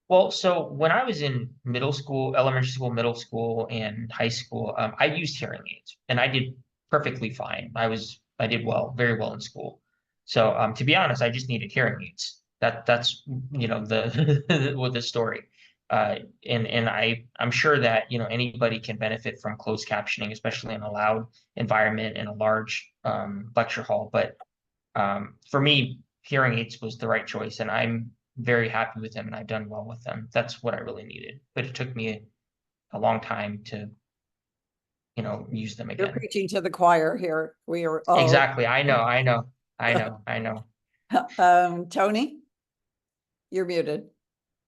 Well, so when I was in middle school, elementary school, middle school, and high school, I used hearing aids, and I did perfectly fine. I did well, very well in school. So to be honest, I just needed hearing aids. That's the with the story. And I'm sure that anybody can benefit from closed captioning, especially in a loud environment in a large lecture hall. But for me, hearing aids was the right choice, and I'm very happy with them, and I've done well with them. That's what I really needed, but it took me a long time to use them You're again. preaching to the choir here. We are all Exactly. I know. Tony, you're muted.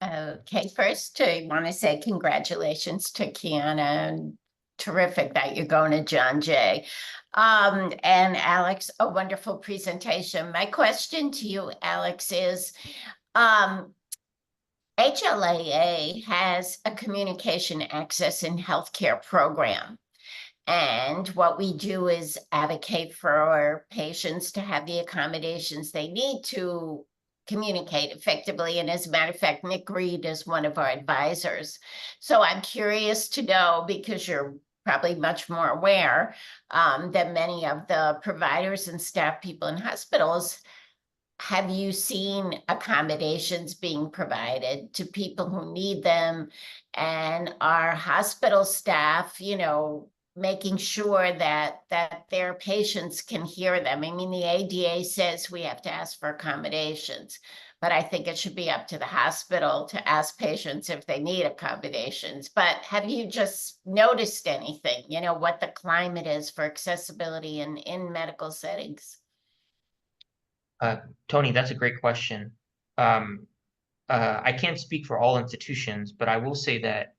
Okay, first I want to say congratulations to Kiana, and terrific that you're going to John Jay. And Alex, a wonderful presentation. My question to you, Alex, is HLAA has a communication access in healthcare program. And what we do is advocate for our patients to have the accommodations they need to communicate effectively. And as a matter of fact, Nick Reed is one of our advisors. So I'm curious to know, because you're probably much more aware than many of the providers and staff people in hospitals, have you seen accommodations being provided to people who need them? And our hospital staff, making sure that their patients can hear them? I mean, the ADA says we have to ask for accommodations, but I think it should be up to the hospital to ask patients if they need accommodations. But have you just noticed anything, what the climate is for accessibility in medical settings? Tony, that's a great question. I can't speak for all institutions, but I will say that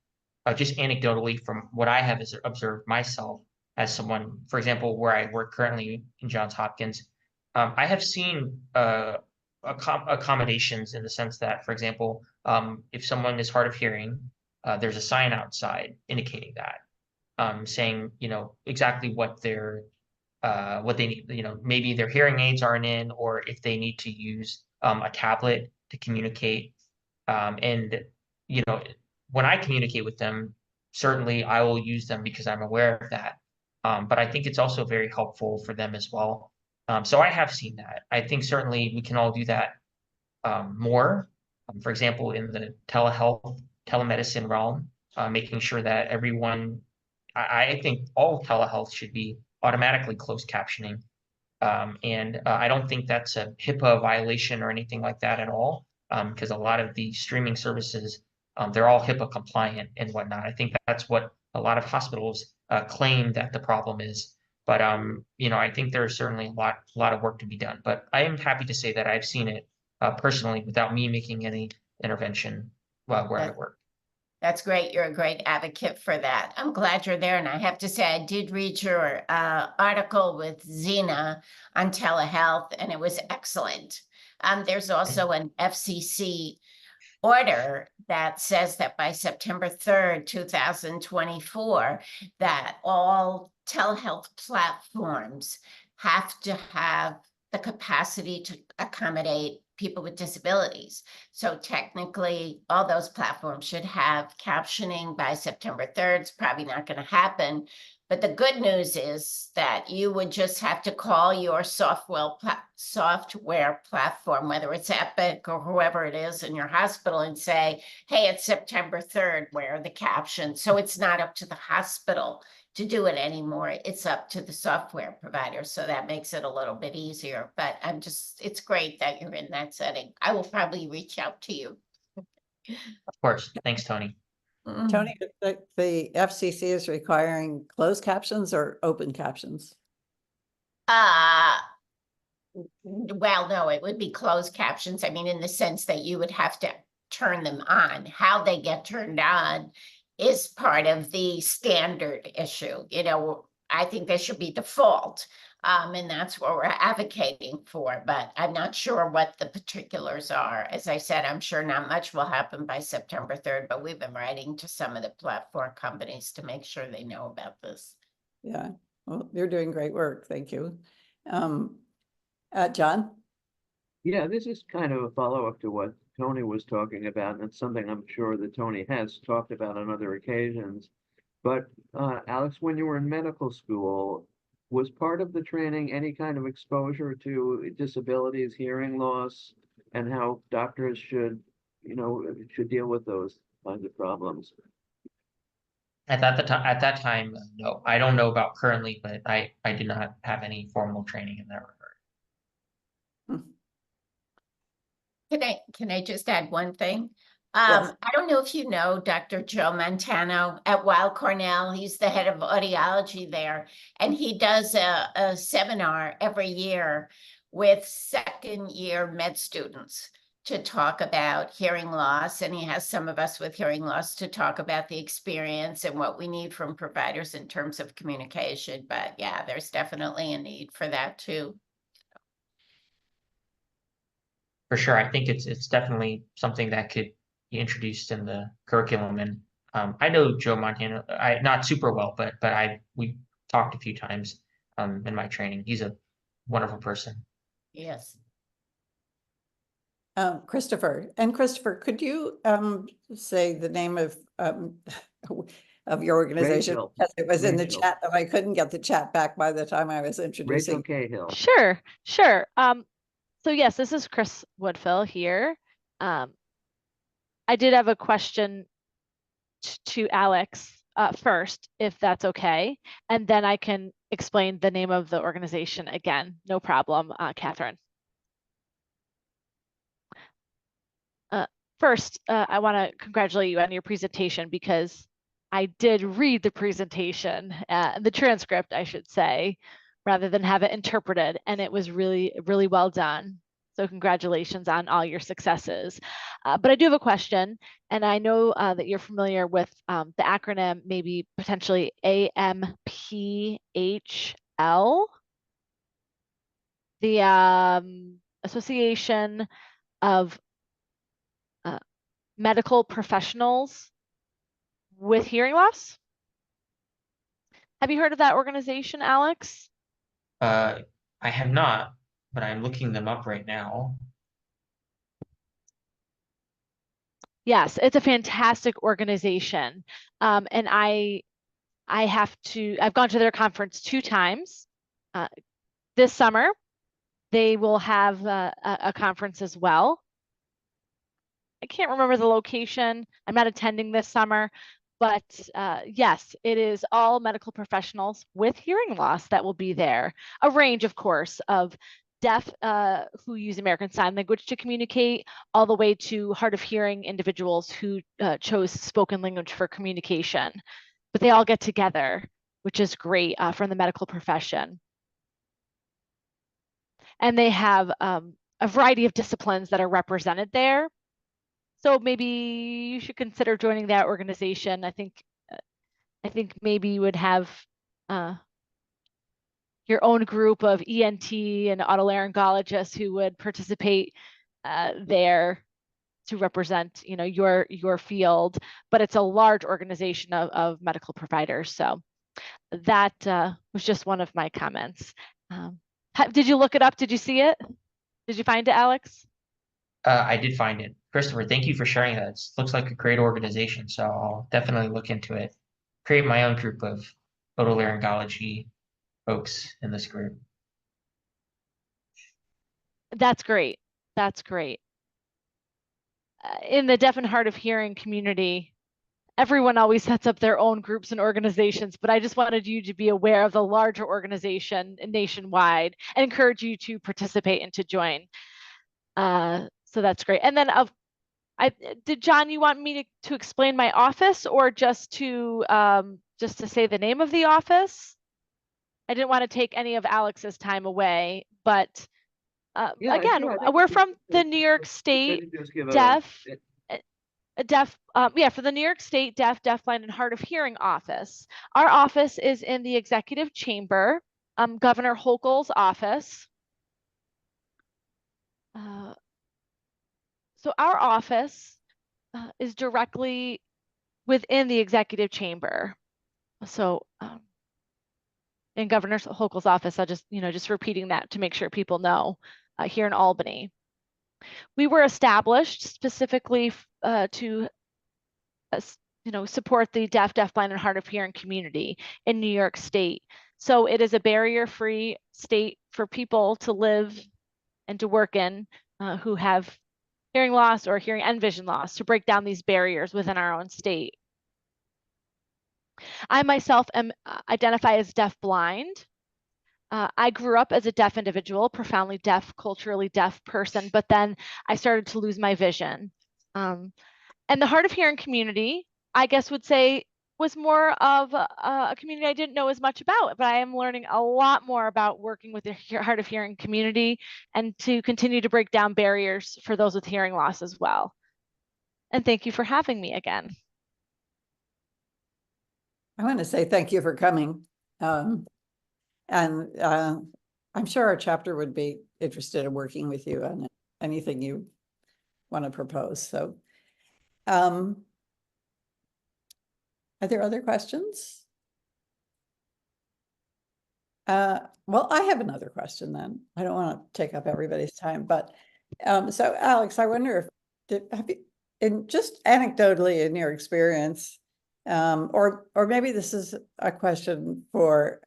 just anecdotally from what I have observed myself as someone, for example, where I work currently in Johns Hopkins, I have seen accommodations in the sense that, for example, if someone is hard of hearing, there's a sign outside indicating that, saying, exactly what they need, maybe their hearing aids aren't in, or if they need to use a tablet to communicate. And when I communicate with them, certainly I will use them because I'm aware of that. But I think it's also very helpful for them as well. So I have seen that. I think certainly we can all do that more. For example, in the telehealth, telemedicine realm, making sure that everyone, I think all telehealth should be automatically closed captioning. And I don't think that's a HIPAA violation or anything like that at all, because a lot of the streaming services, they're all HIPAA compliant and whatnot. I think that's what a lot of hospitals claim that the problem is. But I think there's certainly a lot of work to be done. But I am happy to say that I've seen it personally without me making any intervention where I work. That's great. You're a great advocate for that. I'm glad you're there. And I have to say, I did read your article with Zena on telehealth, and it was excellent. There's also an FCC order that says that by September 3rd, 2024, that all telehealth platforms have to have the capacity to accommodate people with disabilities. So technically, all those platforms should have captioning by September 3rd. It's probably not going to happen. But the good news is that you would just have to call your software platform, whether it's Epic or whoever it is in your hospital, and say, hey, it's September 3rd, where are the captions? So it's not up to the hospital to do it anymore. It's up to the software provider. So that makes it a little bit easier. But it's great that you're in that setting. I will probably reach out to you. Of course. Thanks, Tony. Tony, the FCC is requiring closed captions or open captions? Well, no, it would be closed captions. I mean, in the sense that you would have to turn them on. How they get turned on is part of the standard issue. You know, I think they should be default. And that's what we're advocating for, but I'm not sure what the particulars are. As I said, I'm sure not much will happen by September 3rd, but we've been writing to some of the platform companies to make sure they know about this. Yeah, well, you're doing great work. Thank you. John? Yeah, this is kind of a follow-up to what Tony was talking about, and it's something I'm sure that Tony has talked about on other occasions. But Alex, when you were in medical school, was part of the training any kind of exposure to disabilities, hearing loss, and how doctors should deal with those kinds of problems? At that time, no. I don't know about currently, but I did not have any formal training in that regard. Can I just add one thing? Yes. I don't know if you know Dr. Joe Montano at Weill Cornell. He's the head of audiology there, and he does a seminar every year with second-year med students to talk about hearing loss, and he has some of us with hearing loss to talk about the experience and what we need from providers in terms of communication. But yeah, there's definitely a need for that too. For sure, I think it's definitely something that could be introduced in the curriculum. And I know Joe Montana, not super well, but we talked a few times in my training. He's a wonderful person. Yes. Christopher, could you say the name of your organization? Rachel. Because it was in the Rachel. chat, and I couldn't get the chat back by the time I was introducing. Rachel Cahill. Sure. So yes, this is Chris Woodfill here. I did have a question to Alex first, if that's okay, and then I can explain the name of the organization again. No problem, Catherine. First, I want to congratulate you on your presentation, because I did read the presentation, the transcript, I should say, rather than have it interpreted, and it was really, really well done. So congratulations on all your successes. But I do have a question, and I know that you're familiar with the acronym, maybe potentially AMPHL, the Association of Medical Professionals with Hearing Loss. Have you heard of that organization, Alex? I have not, but I'm looking them up right now. Yes, it's a fantastic organization. And I've gone to their conference 2 times. This summer, they will have a conference as well. I can't remember the location. I'm not attending this summer, but yes, it is all medical professionals with hearing loss that will be there. A range, of course, of deaf who use American Sign Language to communicate, all the way to hard of hearing individuals who chose spoken language for communication. But they all get together, which is great from the medical profession. And they have a variety of disciplines that are represented there. So maybe you should consider joining that organization. I think maybe you would have your own group of ENT and otolaryngologists who would participate there to represent, your field, but it's a large organization of medical providers. So that was just one of my comments. Did you look it up? Did you see it? Did you find it, Alex? I did find it. Christopher, thank you for sharing that. It looks like a great organization, so I'll definitely look into it. Create my own group of otolaryngology folks in this group. That's great. That's great. In the deaf and hard of hearing community, everyone always sets up their own groups and organizations, but I just wanted you to be aware of the larger organization nationwide and encourage you to participate and to join. So that's great. And then John, you want me to explain my office or just to say the name of the office? I didn't want to take any of Alex's time away, but again, we're from the New York State Deaf, for the New York State Deaf, Deafblind, and Hard of Hearing office. Our office is in the executive chamber, Governor Hochul's office. So our office is directly within the executive chamber. So in Governor Hochul's office, I'll just repeating that to make sure people know here in Albany. We were established specifically to support the deaf, deafblind, and hard of hearing community in New York State. So it is a barrier-free state for people to live and to work in who have hearing loss or hearing and vision loss, to break down these barriers within our own state. I myself identify as deaf-blind. I grew up as a deaf individual, profoundly deaf, culturally deaf person, but then I started to lose my vision. And the hard of hearing community, I guess would say, was more of a community I didn't know as much about, but I am learning a lot more about working with the hard of hearing community and to continue to break down barriers for those with hearing loss as well. And thank you for having me again. I want to say thank you for coming. I'm sure our chapter would be interested in working with you on anything you want to propose. So, are there other questions? Well, I have another question then. I don't want to take up everybody's time, but so Alex, I wonder if just anecdotally in your experience, or maybe this is a question for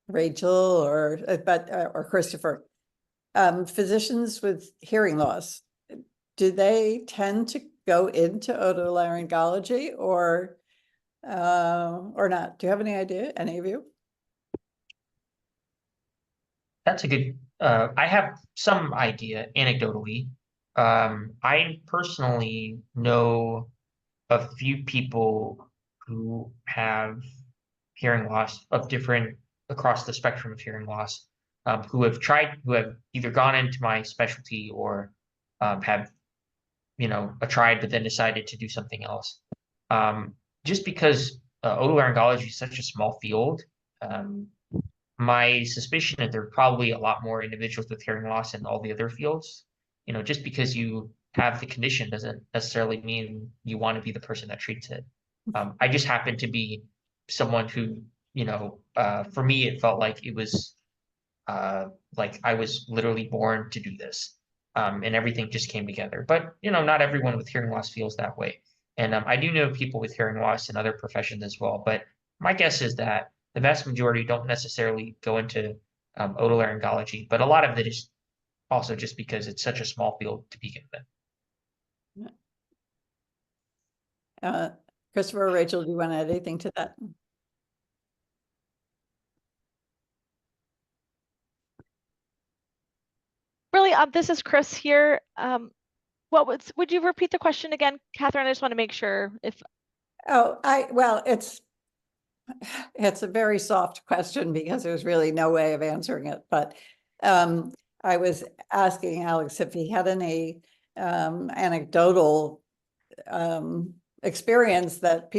Rachel or Christopher, physicians with hearing loss, do they tend to go into otolaryngology or not? Do you have any idea, any of you? That's a good, I have some idea anecdotally. I personally know a few people who have hearing loss across the spectrum of hearing loss, who have either gone into my specialty or have tried but then decided to do something else. Just because otolaryngology is such a small field, my suspicion is there are probably a lot more individuals with hearing loss in all the other fields. Just because you have the condition doesn't necessarily mean you want to be the person that treats it. I just happen to be someone who, for me, it felt like it was like I was literally born to do this. And everything just came together. But, not everyone with hearing loss feels that way. And I do know people with hearing loss in other professions as well. But my guess is that the vast majority don't necessarily go into otolaryngology, but a lot of it is also just because it's such a small field to begin with. Christopher or Rachel, do you want to add anything to that? Really, this is Chris here. Would you repeat the question again, Catherine? I just want to make sure if. Well, it's a very soft question because there's really no way of answering it. But I was asking Alex if he had any anecdotal experience that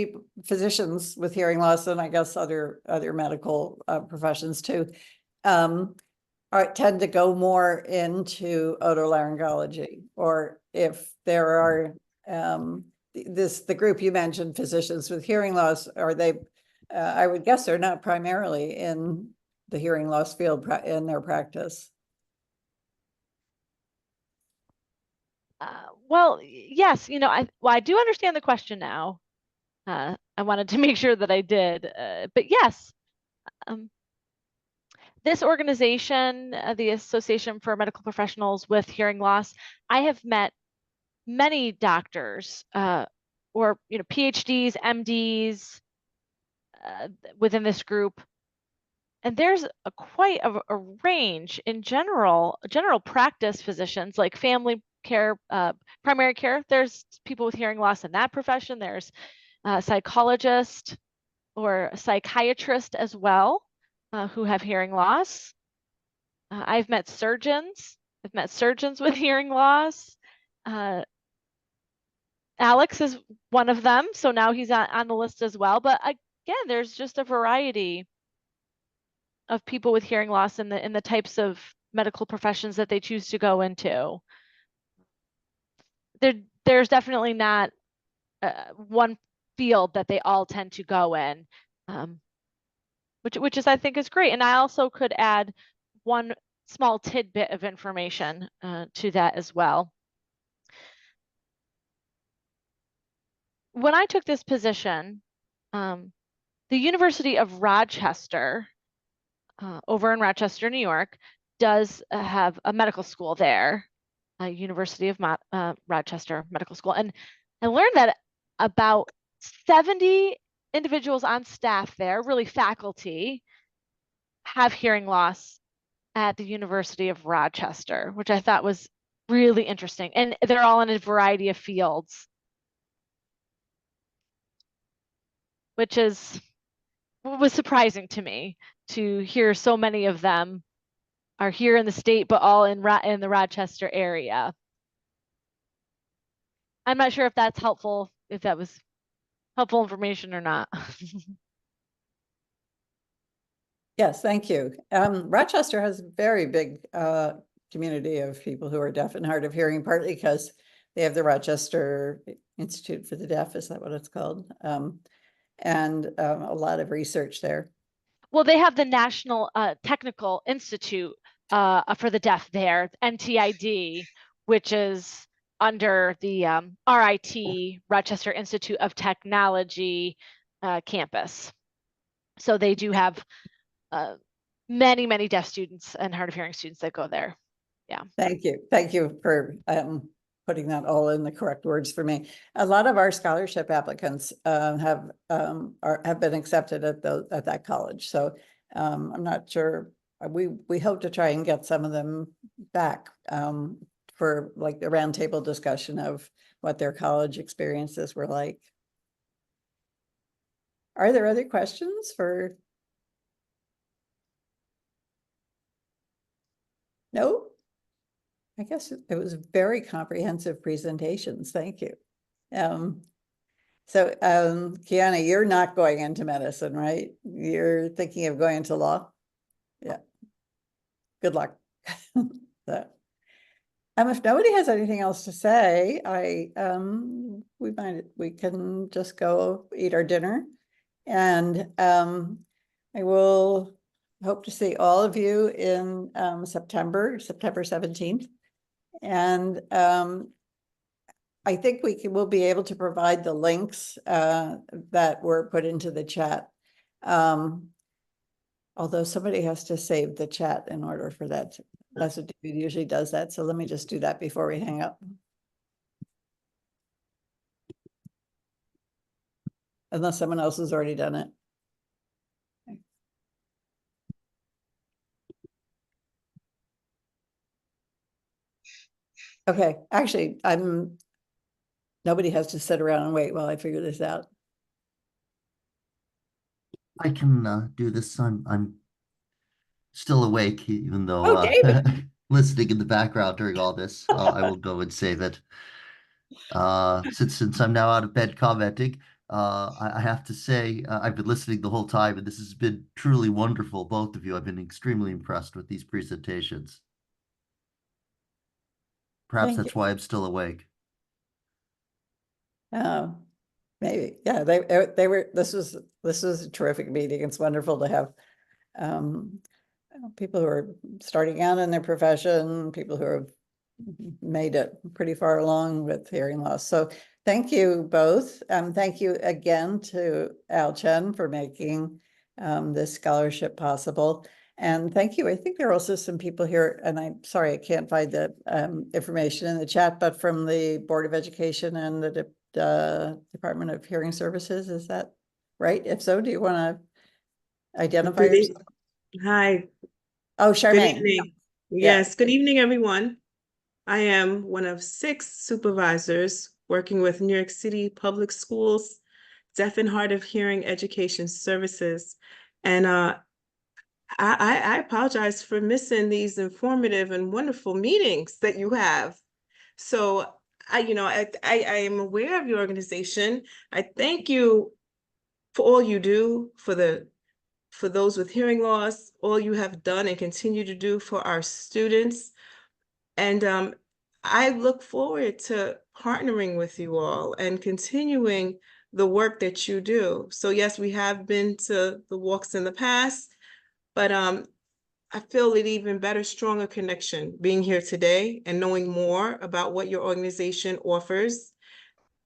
physicians with hearing loss, and I guess other medical professions too, tend to go more into otolaryngology, or if there are the group you mentioned, physicians with hearing loss, are they? I would guess they're not primarily in the hearing loss field in their practice. Well, yes, I do understand the question now. I wanted to make sure that I did, but yes, this organization, the Association for Medical Professionals with Hearing Loss, I have met many doctors, or PhDs, MDs, within this group, and there's quite a range in general practice physicians, like family care, primary care. There's people with hearing loss in that profession. There's a psychologist or a psychiatrist as well, who have hearing loss. I've met surgeons. I've met surgeons with hearing loss. Alex is one of them, so now he's on the list as well. But again, there's just a variety of people with hearing loss in the types of medical professions that they choose to go into. There's definitely not one field that they all tend to go in, which is, I think, is great. And I also could add one small tidbit of information to that as well. When I took this position, the University of Rochester, over in Rochester, New York, does have a medical school there, University of Rochester Medical School. And I learned that about 70 individuals on staff there, really faculty, have hearing loss at the University of Rochester, which I thought was really interesting. And they're all in a variety of fields, which was surprising to me to hear so many of them are here in the state, but all in the Rochester area. I'm not sure if that's helpful, if that was helpful information or not. Yes, thank you. Rochester has a very big community of people who are deaf and hard of hearing, partly because they have the Rochester Institute for the Deaf, is that what it's called? And a lot of research there. Well, they have the National Technical Institute for the Deaf there, NTID, which is under the RIT, Rochester Institute of Technology campus. So they do have many, many deaf students and hard of hearing students that go there. Yeah. Thank you. Thank you for putting that all in the correct words for me. A lot of our scholarship applicants have been accepted at that college. So I'm not sure. We hope to try and get some of them back for like the roundtable discussion of what their college experiences were like. Are there other questions for? No? I guess it was very comprehensive presentations. Thank you. So Kiana, you're not going into medicine, right? You're thinking of going into law? Yeah. Good luck. If nobody has anything else to say, we can just go eat our dinner, and I will hope to see all of you in September 17th. And I think we'll be able to provide the links that were put into the chat. Although somebody has to save the chat in order for that. That's what David usually does that. So let me just do that before we hang up. Unless someone else has already done it. Okay, actually, nobody has to sit around and wait while I figure this out. I can do this. I'm still awake, even though. Oh, David. listening in the background during all this. I will go and say that since I'm now out of bed commenting, I have to say I've been listening the whole time, and this has been truly wonderful. Both of you, I've been extremely impressed with these presentations. Perhaps Thank that's why I'm still awake. Oh, maybe. Yeah, they were, this was a terrific meeting. It's wonderful to have people who are starting out in their profession, people who have made it pretty far along with hearing loss. So thank you both. Thank you again to Chen for making this scholarship possible. And thank you. I think there are also some people here, and I'm sorry, I can't find the information in the chat, but from the Board of Education and the Department of Hearing Services, is that right? If so, do you want to identify yourself? Hi. Oh, Good Charmaine. evening. Yeah. Yes, good evening, everyone. I am one of 6 supervisors working with New York City Public Schools Deaf and Hard of Hearing Education Services. And I apologize for missing these informative and wonderful meetings that you have. So I am aware of your organization. I thank you for all you do for those with hearing loss, all you have done and continue to do for our students. And I look forward to partnering with you all and continuing the work that you do. So yes, we have been to the walks in the past, but I feel an even better, stronger connection being here today and knowing more about what your organization offers.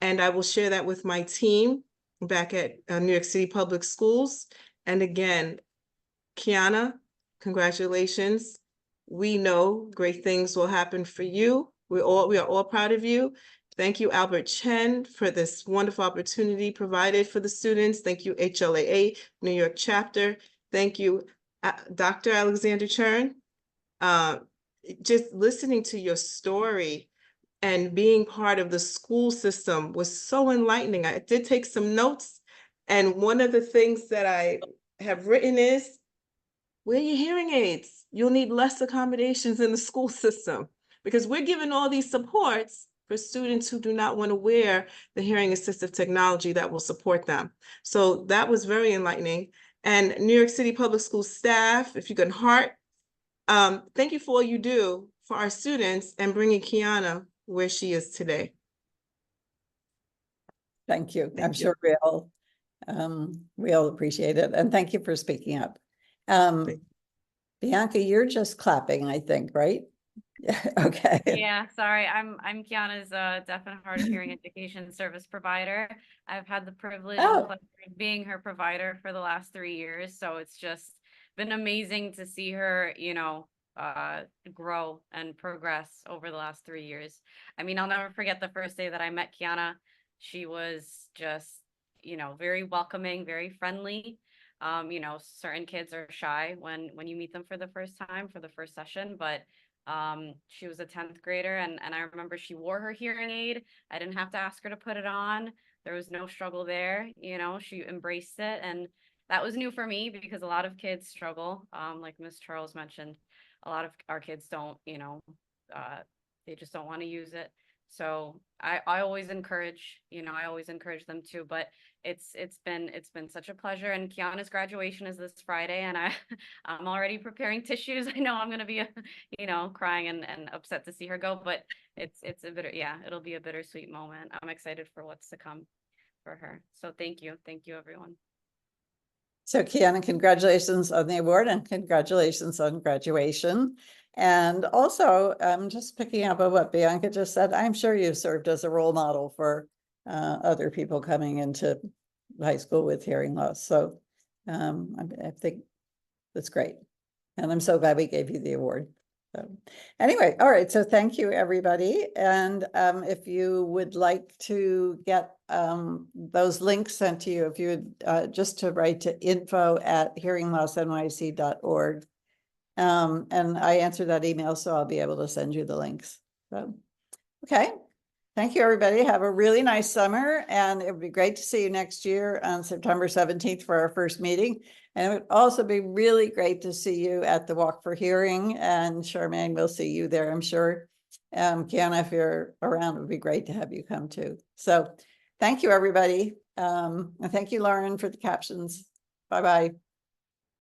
And I will share that with my team back at New York City Public Schools. And again, Kiana, congratulations. We know great things will happen for you. We are all proud of you. Thank you, Albert Chen, for this wonderful opportunity provided for the students. Thank you, HLAA, New York chapter. Thank you, Dr. Alexander Chern. Just listening to your story and being part of the school system was so enlightening. I did take some notes, and one of the things that I have written is, wear your hearing aids. You'll need less accommodations in the school system, because we're giving all these supports for students who do not want to wear the hearing assistive technology that will support them. So that was very enlightening. And New York City Public School staff, if you can heart, thank you for all you do for our students and bringing Kiana where she is today. Thank you. I'm sure we all appreciate it. And thank you for speaking up. Bianca, you're just clapping, I think, right? Okay. Yeah, sorry. I'm Kiana's deaf and hard of hearing education service provider. I've had the privilege and pleasure of being her provider for the last 3 years. So it's just been amazing to see her, grow and progress over the last 3 years. I mean, I'll never forget the first day that I met Kiana. She was just, very welcoming, very friendly. Certain kids are shy when you meet them for the first time, for the first session, but she was a 10th grader, and I remember she wore her hearing aid. I didn't have to ask her to put it on. There was no struggle there. She embraced it, and that was new for me because a lot of kids struggle. Like Ms. Charles mentioned, a lot of our kids don't, they just don't want to use it. So I always encourage, I always encourage them to, but it's been such a pleasure. And Kiana's graduation is this Friday, and I'm already preparing tissues. I know I'm going to be, crying and upset to see her go, but it's a bitter, it'll be a bittersweet moment. I'm excited for what's to come for her. So thank you everyone. So Kiana, congratulations on the award and congratulations on graduation. And also, just picking up on what Bianca just said, I'm sure you've served as a role model for other people coming into high school with hearing loss. So I think that's great. And I'm so glad we gave you the award. So anyway, all right. So thank you, everybody. And if you would like to get those links sent to you, if you would just to write to info@hearinglossnyc.org. And I answered that email, so I'll be able to send you the links. So, okay. Thank you, everybody. Have a really nice summer, and it would be great to see you next year on September 17th for our first meeting. And it would also be really great to see you at the Walk for Hearing, and Charmaine, we'll see you there, I'm sure. Kiana, if you're around, it would be great to have you come too. So thank you, everybody. And thank you, Lauren, for the captions. Bye-bye.